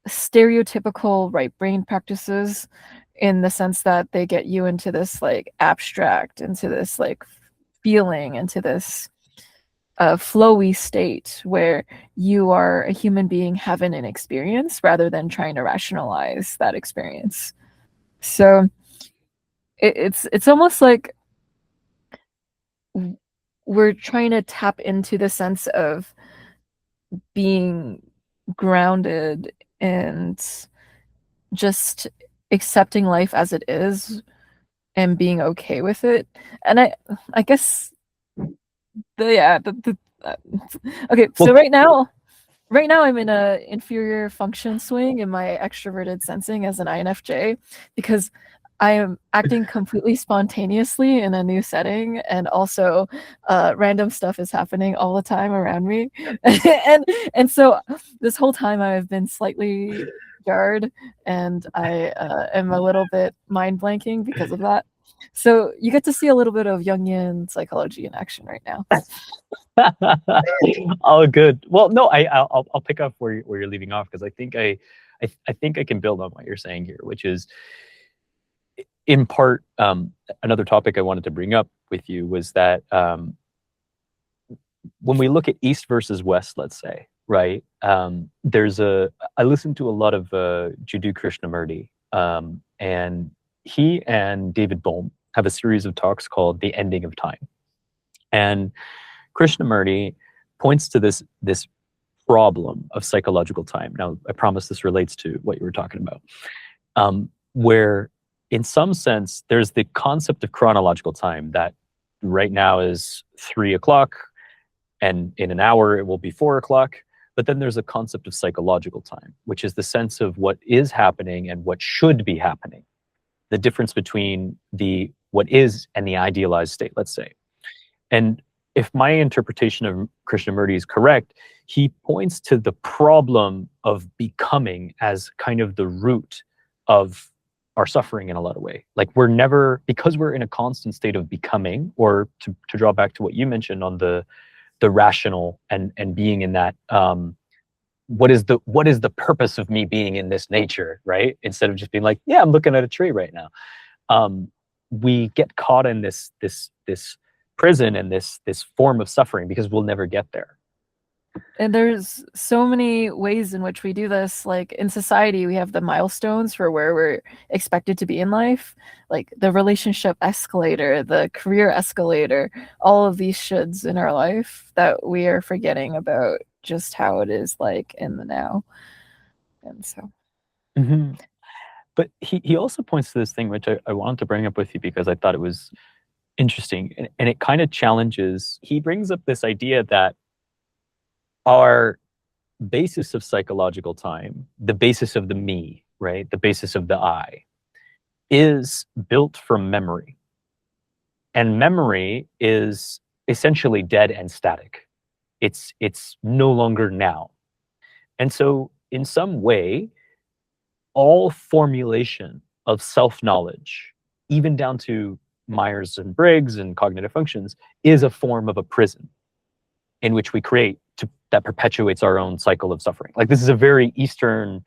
stereotypical right brain practices, in the sense that they get you into this like abstract, into this like feeling, into this flowy state where you are a human being having an experience rather than trying to rationalize that experience. So it's almost like we're trying to tap into the sense of being grounded and just accepting life as it is and being okay with it. And I guess okay, so Well, right now I'm in a inferior function swing in my extroverted sensing as an INFJ, because I am acting completely spontaneously in a new setting, and also random stuff is happening all the time around me. And so this whole time I've been slightly jarred, and I am a little bit mind blanking because of that. So you get to see a little bit of Jungian psychology in action right now. oh, good. Well, no, I'll pick up where you're leaving off, because I think I think I can build on what you're saying here, which is, in part, another topic I wanted to bring up with you was that when we look at East versus West, let's say, right? I listen to a lot of Jiddu Krishnamurti, and he and David Bohm have a series of talks called The Ending of Time. And Krishnamurti points to this problem of psychological time. Now, I promise this relates to what you were talking about, where in some sense, there's the concept of chronological time that right now is 3 o'clock, and in an hour it will be 4 o'clock. But then there's a concept of psychological time, which is the sense of what is happening and what should be happening. The difference between the what is and the idealized state, let's say. And if my interpretation of Krishnamurti is correct, he points to the problem of becoming as kind of the root of our suffering in a lot of ways. Like, we're never, because we're in a constant state of becoming, or to draw back to what you mentioned on the rational and being in that, what is the purpose of me being in this nature, right? Instead of just being like, yeah, I'm looking at a tree right now. We get caught in this prison and this form of suffering because we'll never get there. And there's so many ways in which we do this. Like, in society, we have the milestones for where we're expected to be in life, like the relationship escalator, the career escalator, all of these shoulds in our life that we are forgetting about just how it is like in the now. And so. Mm-hmm. But he also points to this thing, which I wanted to bring up with you because I thought it was interesting, and it kind of challenges. He brings up this idea that our basis of psychological time, the basis of the me, right, the basis of the I, is built from memory. And memory is essentially dead and static. It's no longer now. And so in some way, all formulation of self-knowledge, even down to Myers and Briggs and cognitive functions, is a form of a prison in which we create that perpetuates our own cycle of suffering. Like, this is a very Eastern,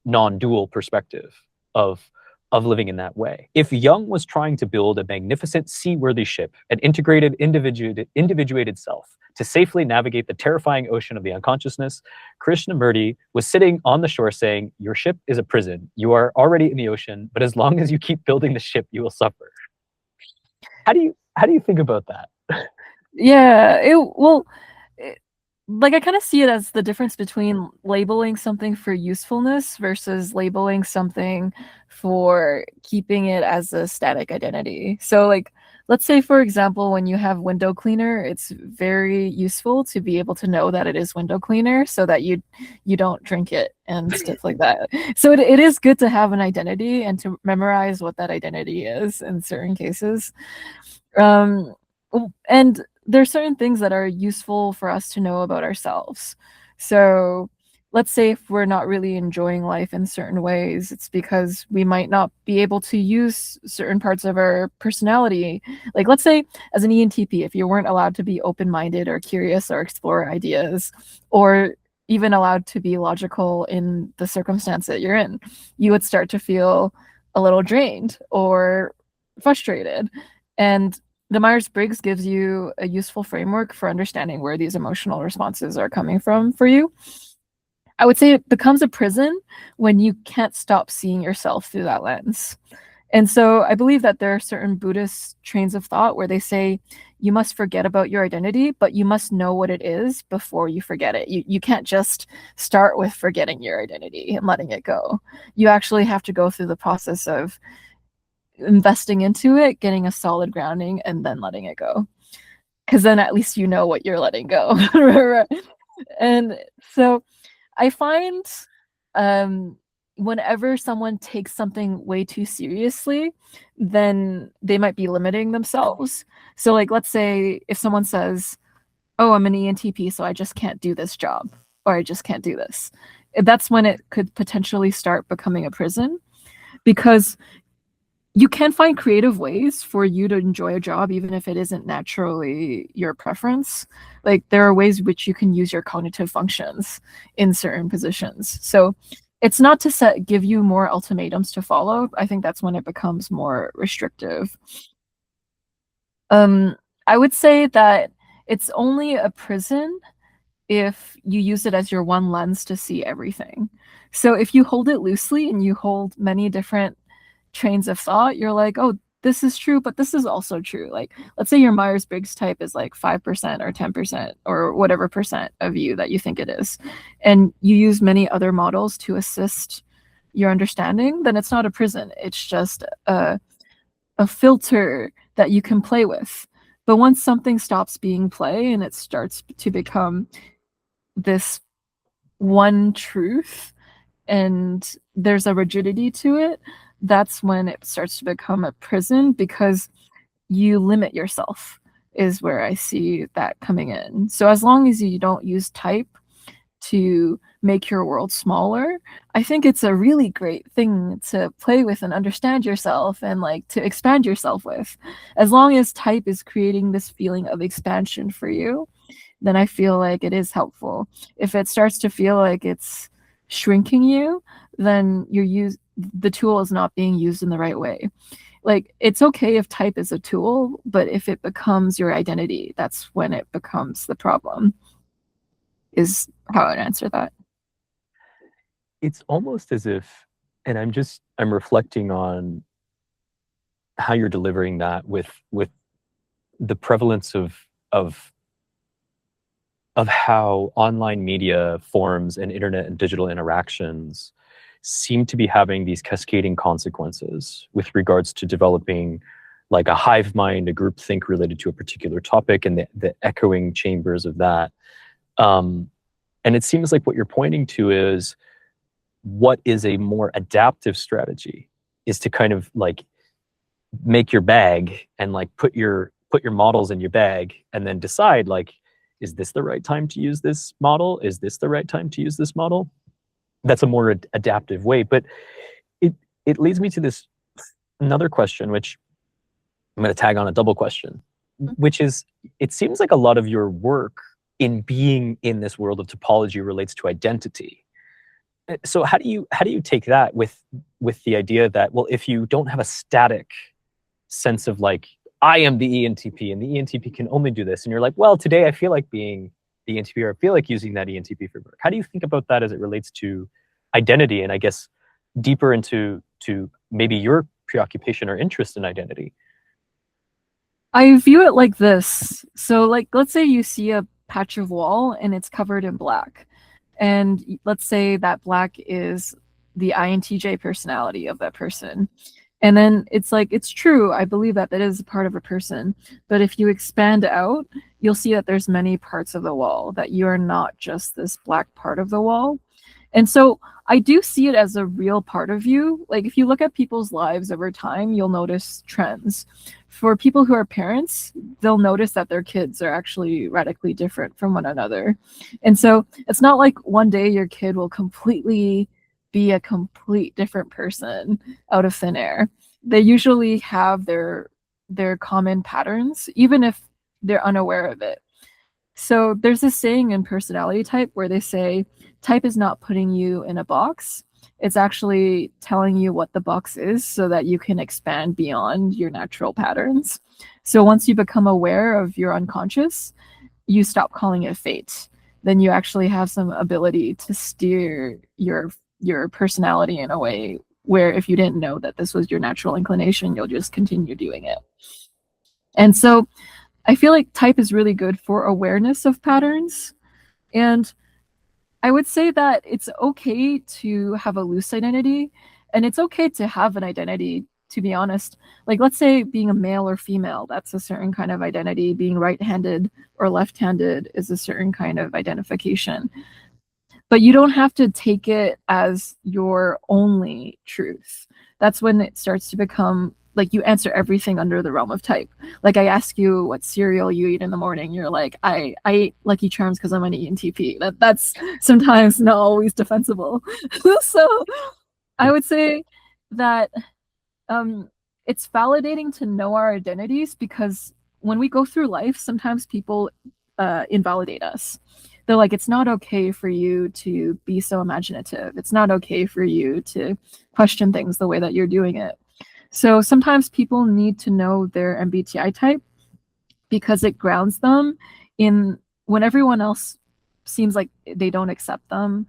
non-dual perspective of living in that way. If Jung was trying to build a magnificent seaworthy ship, an integrated, individuated self, to safely navigate the terrifying ocean of the unconsciousness, Krishnamurti was sitting on the shore saying, your ship is a prison. You are already in the ocean, but as long as you keep building the ship, you will suffer. How do you think about that? Yeah, like, I kind of see it as the difference between labeling something for usefulness versus labeling something for keeping it as a static identity. So, like, let's say, for example, when you have window cleaner, it's very useful to be able to know that it is window cleaner so that you don't drink it and stuff like that. So it is good to have an identity and to memorize what that identity is in certain cases. And there's certain things that are useful for us to know about ourselves. So let's say if we're not really enjoying life in certain ways, it's because we might not be able to use certain parts of our personality. Like, let's say as an ENTP, if you weren't allowed to be open-minded or curious or explore ideas, or even allowed to be logical in the circumstance that you're in, you would start to feel a little drained or frustrated. And the Myers-Briggs gives you a useful framework for understanding where these emotional responses are coming from for you. I would say it becomes a prison when you can't stop seeing yourself through that lens. And so I believe that there are certain Buddhist trains of thought where they say you must forget about your identity, but you must know what it is before you forget it. You can't just start with forgetting your identity and letting it go. You actually have to go through the process of investing into it, getting a solid grounding, and then letting it go. Because then at least you know what you're letting go. And so I find whenever someone takes something way too seriously, then they might be limiting themselves. So like, let's say if someone says, oh, I'm an ENTP, so I just can't do this job, or I just can't do this. That's when it could potentially start becoming a prison, because you can find creative ways for you to enjoy a job even if it isn't naturally your preference. Like there are ways which you can use your cognitive functions in certain positions. So it's not to give you more ultimatums to follow. I think that's when it becomes more restrictive. I would say that it's only a prison if you use it as your one lens to see everything. So if you hold it loosely and you hold many different trains of thought, you're like, oh, this is true, but this is also true. Like, let's say your Myers-Briggs type is like 5% or 10% or whatever percent of you that you think it is, and you use many other models to assist your understanding, then it's not a prison. It's just a filter that you can play with. But once something stops being play and it starts to become this one truth and there's a rigidity to it, that's when it starts to become a prison, because you limit yourself, is where I see that coming in. So as long as you don't use type to make your world smaller, I think it's a really great thing to play with and understand yourself and like to expand yourself with. As long as type is creating this feeling of expansion for you, then I feel like it is helpful. If it starts to feel like it's shrinking you, then the tool is not being used in the right way. Like, it's okay if type is a tool, but if it becomes your identity, that's when it becomes the problem, is how I'd answer that. It's almost as if, and I'm reflecting on how you're delivering that with the prevalence of how online media forms and internet and digital interactions seem to be having these cascading consequences with regards to developing like a hive mind, a group think related to a particular topic, and the echoing chambers of that. And it seems like what you're pointing to is what is a more adaptive strategy is to kind of like make your bag and like put your models in your bag and then decide like, is this the right time to use this model? Is this the right time to use this model? That's a more adaptive way. But it leads me to this another question, which I'm going to tag on a double question, which is, it seems like a lot of your work in being in this world of topology relates to identity. So how do you take that with the idea that, well, if you don't have a static sense of like, I am the ENTP and the ENTP can only do this, and you're like, well, today I feel like being the ENTP, or I feel like using that ENTP framework. How do you think about that as it relates to identity, and I guess deeper into maybe your preoccupation or interest in identity? I view it like this. So like, let's say you see a patch of wall and it's covered in black. And let's say that black is the INTJ personality of that person. And then it's like, it's true, I believe that that is a part of a person. But if you expand out, you'll see that there's many parts of the wall, that you are not just this black part of the wall. And so I do see it as a real part of you. Like, if you look at people's lives over time, you'll notice trends. For people who are parents, they'll notice that their kids are actually radically different from one another. And so it's not like one day your kid will completely be a complete different person out of thin air. They usually have their common patterns, even if they're unaware of it. So there's this saying in personality type where they say type is not putting you in a box. It's actually telling you what the box is so that you can expand beyond your natural patterns. So once you become aware of your unconscious, you stop calling it fate. Then you actually have some ability to steer your personality in a way where if you didn't know that this was your natural inclination, you'll just continue doing it. And so I feel like type is really good for awareness of patterns. And I would say that it's okay to have a loose identity, and it's okay to have an identity, to be honest. Like, let's say being a male or female, that's a certain kind of identity. Being right-handed or left-handed is a certain kind of identification. But you don't have to take it as your only truth. That's when it starts to become like you answer everything under the realm of type. Like I ask you what cereal you eat in the morning, you're like, I eat Lucky Charms because I'm an ENTP. That's sometimes not always defensible. So I would say that it's validating to know our identities, because when we go through life, sometimes people invalidate us. They're like, it's not okay for you to be so imaginative. It's not okay for you to question things the way that you're doing it. So sometimes people need to know their MBTI type, because it grounds them in when everyone else seems like they don't accept them.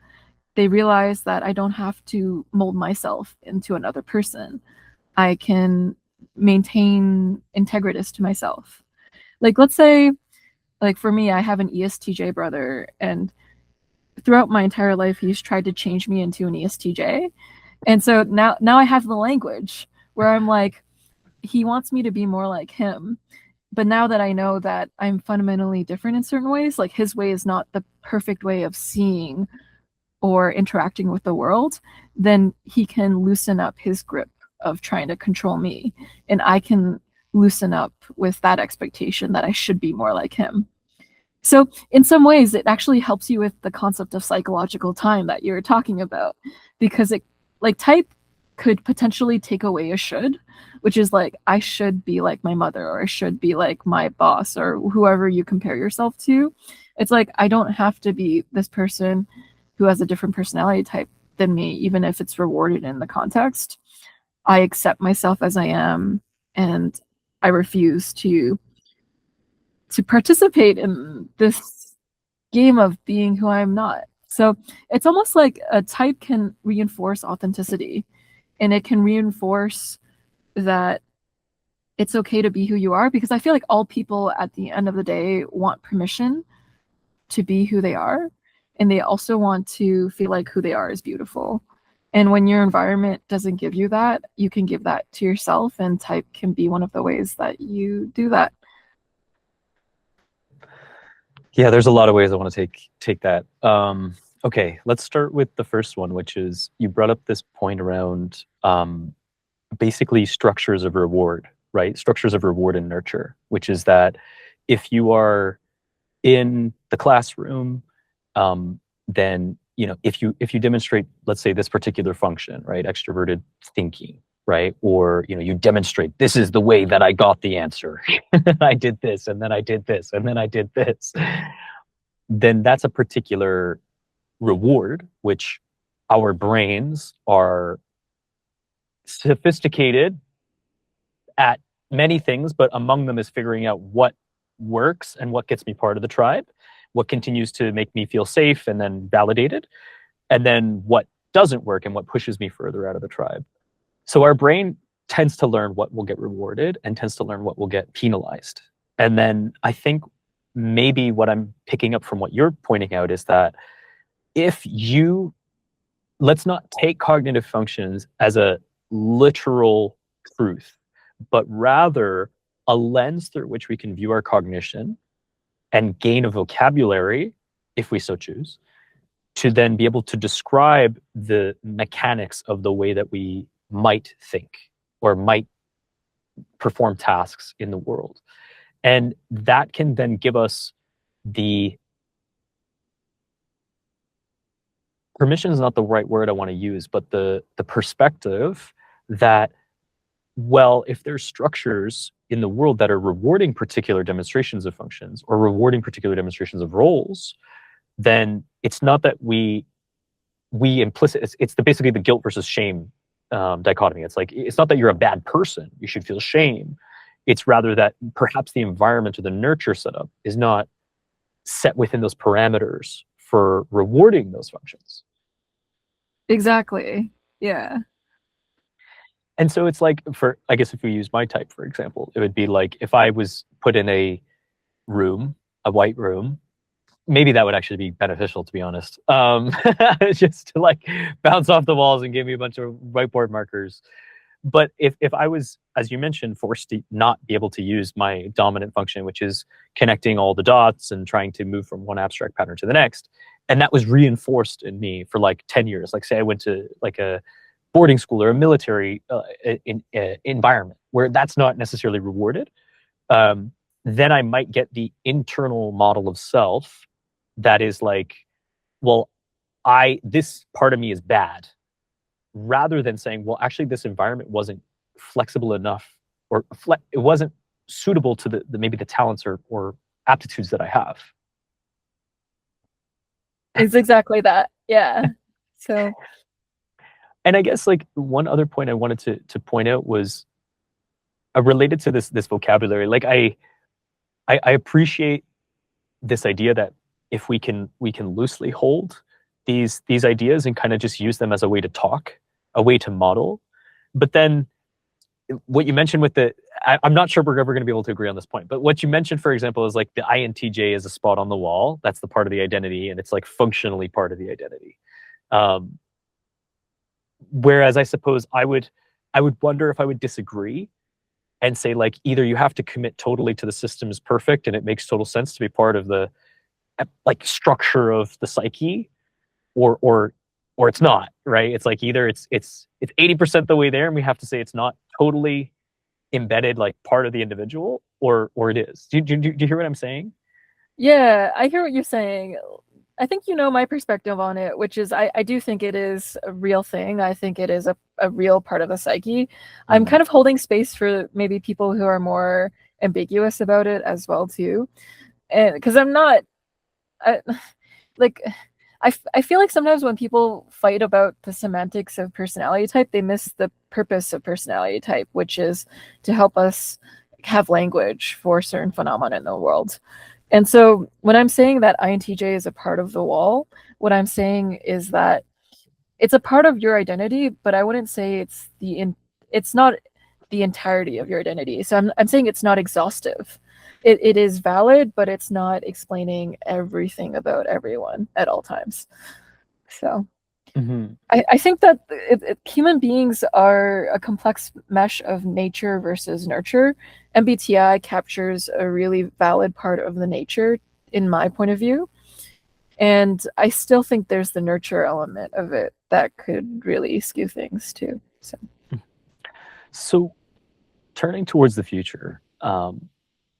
They realize that I don't have to mold myself into another person. I can maintain integritas to myself. Like, let's say, like for me, I have an ESTJ brother, and throughout my entire life, he's tried to change me into an ESTJ. And so now I have the language where I'm like, he wants me to be more like him. But now that I know that I'm fundamentally different in certain ways, like his way is not the perfect way of seeing or interacting with the world, then he can loosen up his grip of trying to control me. And I can loosen up with that expectation that I should be more like him. So in some ways, it actually helps you with the concept of psychological time that you're talking about, because it, like, type could potentially take away a should, which is like, I should be like my mother, or I should be like my boss, or whoever you compare yourself to. It's like, I don't have to be this person who has a different personality type than me, even if it's rewarded in the context. I accept myself as I am, and I refuse to participate in this game of being who I'm not. So it's almost like a type can reinforce authenticity, and it can reinforce that it's okay to be who you are, because I feel like all people at the end of the day want permission to be who they are, and they also want to feel like who they are is beautiful. And when your environment doesn't give you that, you can give that to yourself, and type can be one of the ways that you do that. Yeah, there's a lot of ways I want to take that. Okay, let's start with the first one, which is you brought up this point around basically structures of reward, right? Structures of reward and nurture, which is that if you are in the classroom, then if you demonstrate, let's say, this particular function, right, extroverted thinking, right, or you demonstrate, this is the way that I got the answer. I did this, and then I did this, and then I did this. Then that's a particular reward, which our brains are sophisticated at many things, but among them is figuring out what works and what gets me part of the tribe, what continues to make me feel safe and then validated, and then what doesn't work and what pushes me further out of the tribe. So our brain tends to learn what will get rewarded and tends to learn what will get penalized. And then I think maybe what I'm picking up from what you're pointing out is that if you, let's not take cognitive functions as a literal truth, but rather a lens through which we can view our cognition and gain a vocabulary, if we so choose, to then be able to describe the mechanics of the way that we might think or might perform tasks in the world. And that can then give us the permission is not the right word I want to use, but the perspective that, well, if there's structures in the world that are rewarding particular demonstrations of functions or rewarding particular demonstrations of roles, then it's not that we implicit, it's basically the guilt versus shame dichotomy. It's like, it's not that you're a bad person, you should feel shame. It's rather that perhaps the environment or the nurture setup is not set within those parameters for rewarding those functions. Exactly. Yeah. And so it's like, I guess if we use my type, for example, it would be like if I was put in a room, a white room. Maybe that would actually be beneficial, to be honest. Just to like bounce off the walls and give me a bunch of whiteboard markers. But if I was, as you mentioned, forced to not be able to use my dominant function, which is connecting all the dots and trying to move from one abstract pattern to the next, and that was reinforced in me for like 10 years, like say I went to like a boarding school or a military environment where that's not necessarily rewarded, then I might get the internal model of self that is like, well, this part of me is bad, rather than saying, well, actually, this environment wasn't flexible enough, or it wasn't suitable to the maybe the talents or aptitudes that I have. It's exactly that. Yeah. So, and I guess like one other point I wanted to point out was related to this vocabulary. Like I appreciate this idea that if we can loosely hold these ideas and kind of just use them as a way to talk, a way to model. But then what you mentioned with I'm not sure we're ever going to be able to agree on this point, but what you mentioned, for example, is like the INTJ is a spot on the wall. That's the part of the identity, and it's like functionally part of the identity. Whereas I suppose I would wonder if I would disagree and say like either you have to commit totally to the system is perfect and it makes total sense to be part of the like structure of the psyche, or it's not, right? It's like either it's 80% the way there and we have to say it's not totally embedded like part of the individual, or it is. Do you hear what I'm saying? yeah, I hear what you're saying. I think you know my perspective on it, which is I do think it is a real thing. I think it is a real part of the psyche. I'm kind of holding space for maybe people who are more ambiguous about it as well too. And because I'm not like I feel like sometimes when people fight about the semantics of personality type, they miss the purpose of personality type, which is to help us have language for certain phenomena in the world. And so when I'm saying that INTJ is a part of the wall, what I'm saying is that it's a part of your identity, but I wouldn't say it's not the entirety of your identity. So I'm saying it's not exhaustive. It is valid, but it's not explaining everything about everyone at all times. So I think that human beings are a complex mesh of nature versus nurture. MBTI captures a really valid part of the nature in my point of view. And I still think there's the nurture element of it that could really skew things too. So turning towards the future,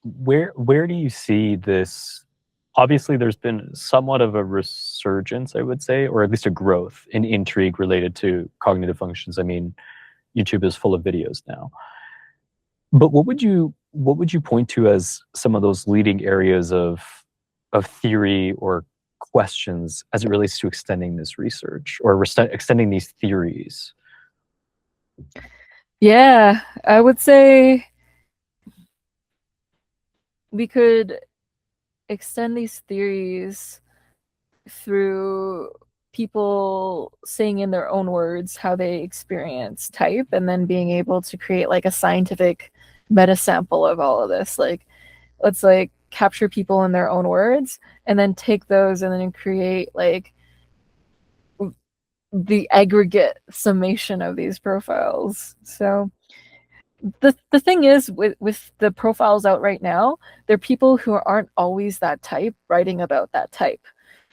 where do you see this? Obviously, there's been somewhat of a resurgence, I would say, or at least a growth in intrigue related to cognitive functions. I mean, YouTube is full of videos now. But what would you point to as some of those leading areas of theory or questions as it relates to extending this research or extending these theories? Yeah, I would say we could extend these theories through people saying in their own words how they experience type, and then being able to create like a scientific meta sample of all of this. Like, let's like capture people in their own words and then take those and then create like the aggregate summation of these profiles. So the thing is with the profiles out right now, they're people who aren't always that type writing about that type.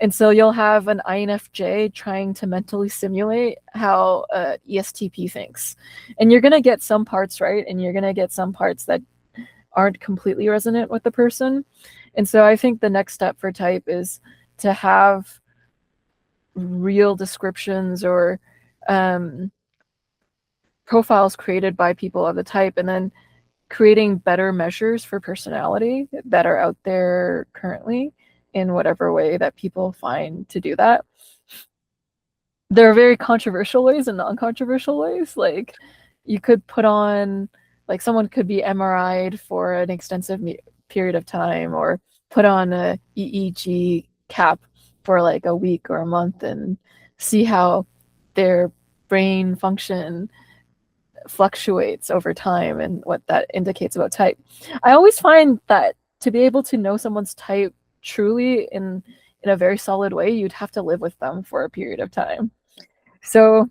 And so you'll have an INFJ trying to mentally simulate how ESTP thinks. And you're going to get some parts right, and you're going to get some parts that aren't completely resonant with the person. And so I think the next step for type is to have real descriptions or profiles created by people of the type, and then creating better measures for personality that are out there currently in whatever way that people find to do that. There are very controversial ways and non-controversial ways. Like, you could put on, like, someone could be MRI'd for an extensive period of time, or put on a EEG cap for like a week or a month and see how their brain function fluctuates over time and what that indicates about type. I always find that to be able to know someone's type truly in a very solid way, you'd have to live with them for a period of time. So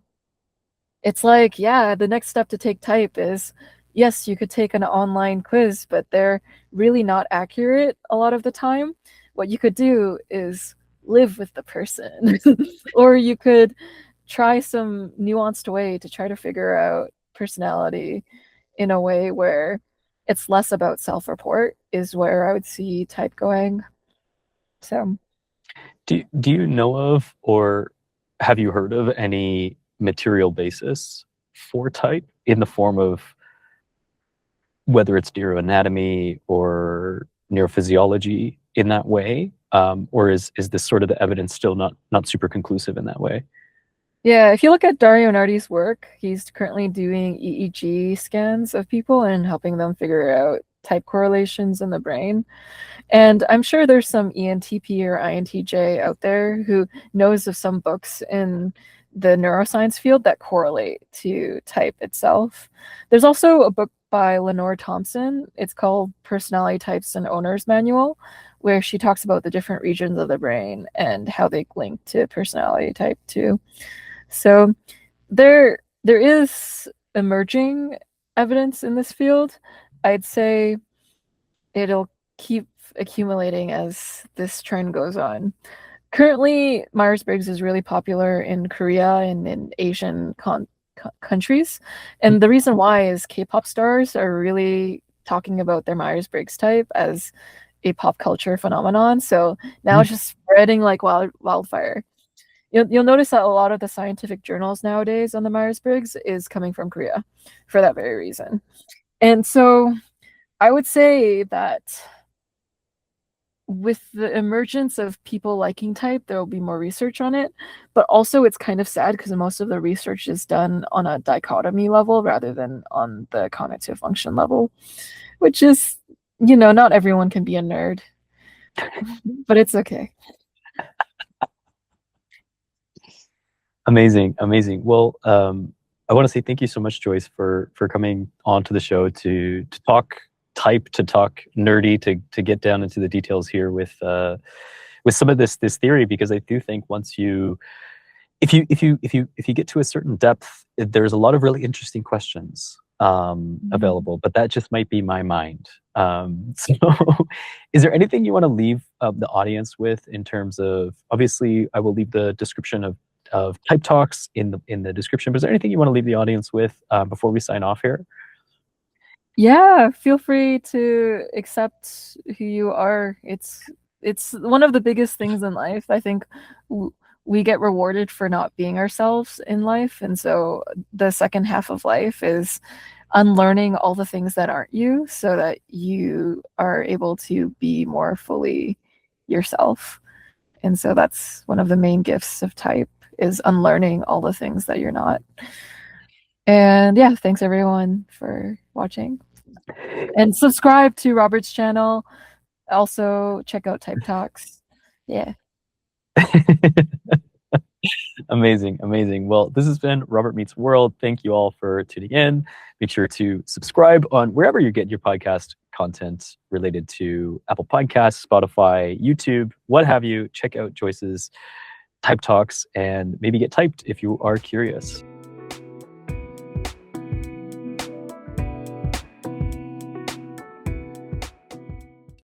it's like, yeah, the next step to take type is, yes, you could take an online quiz, but they're really not accurate a lot of the time. What you could do is live with the person, or you could try some nuanced way to try to figure out personality in a way where it's less about self-report, is where I would see type going. So Do you know of, or have you heard of any material basis for type in the form of whether it's neuroanatomy or neurophysiology in that way? Or is this sort of the evidence still not super conclusive in that way? yeah, if you look at Dario Nardi's work, he's currently doing EEG scans of people and helping them figure out type correlations in the brain. And I'm sure there's some ENTP or INTJ out there who knows of some books in the neuroscience field that correlate to type itself. There's also a book by Lenore Thompson. It's called Personality Types and Owner's Manual, where she talks about the different regions of the brain and how they link to personality type too. So there is emerging evidence in this field. I'd say it'll keep accumulating as this trend goes on. Currently, Myers-Briggs is really popular in Korea and in Asian countries. And the reason why is K-pop stars are really talking about their Myers-Briggs type as a pop culture phenomenon. So now it's just spreading like wildfire. You'll notice that a lot of the scientific journals nowadays on the Myers-Briggs is coming from Korea for that very reason. And so I would say that with the emergence of people liking type, there will be more research on it. But also it's kind of sad because most of the research is done on a dichotomy level rather than on the cognitive function level, which is, not everyone can be a nerd, but it's okay. Amazing. Well, I want to say thank you so much, Joyce, for coming onto the show to talk type, to talk nerdy, to get down into the details here with some of this theory, because I do think once if you get to a certain depth, there's a lot of really interesting questions available, but that just might be my mind. So is there anything you want to leave the audience with in terms of, obviously I will leave the description of Type Talks in the description, but is there anything you want to leave the audience with before we sign off here? Yeah, feel free to accept who you are. It's one of the biggest things in life. I think we get rewarded for not being ourselves in life, and so the second half of life is unlearning all the things that aren't you so that you are able to be more fully yourself. And so that's one of the main gifts of type, is unlearning all the things that you're not. And yeah, thanks everyone for watching. And subscribe to Robert's channel. Also check out Type Talks. Yeah. Amazing. Well, this has been Robert Meets World. Thank you all for tuning in. Make sure to subscribe on wherever you get your podcast content related to Apple Podcasts, Spotify, YouTube, what have you. Check out Joyce's Type Talks and maybe get typed if you are curious.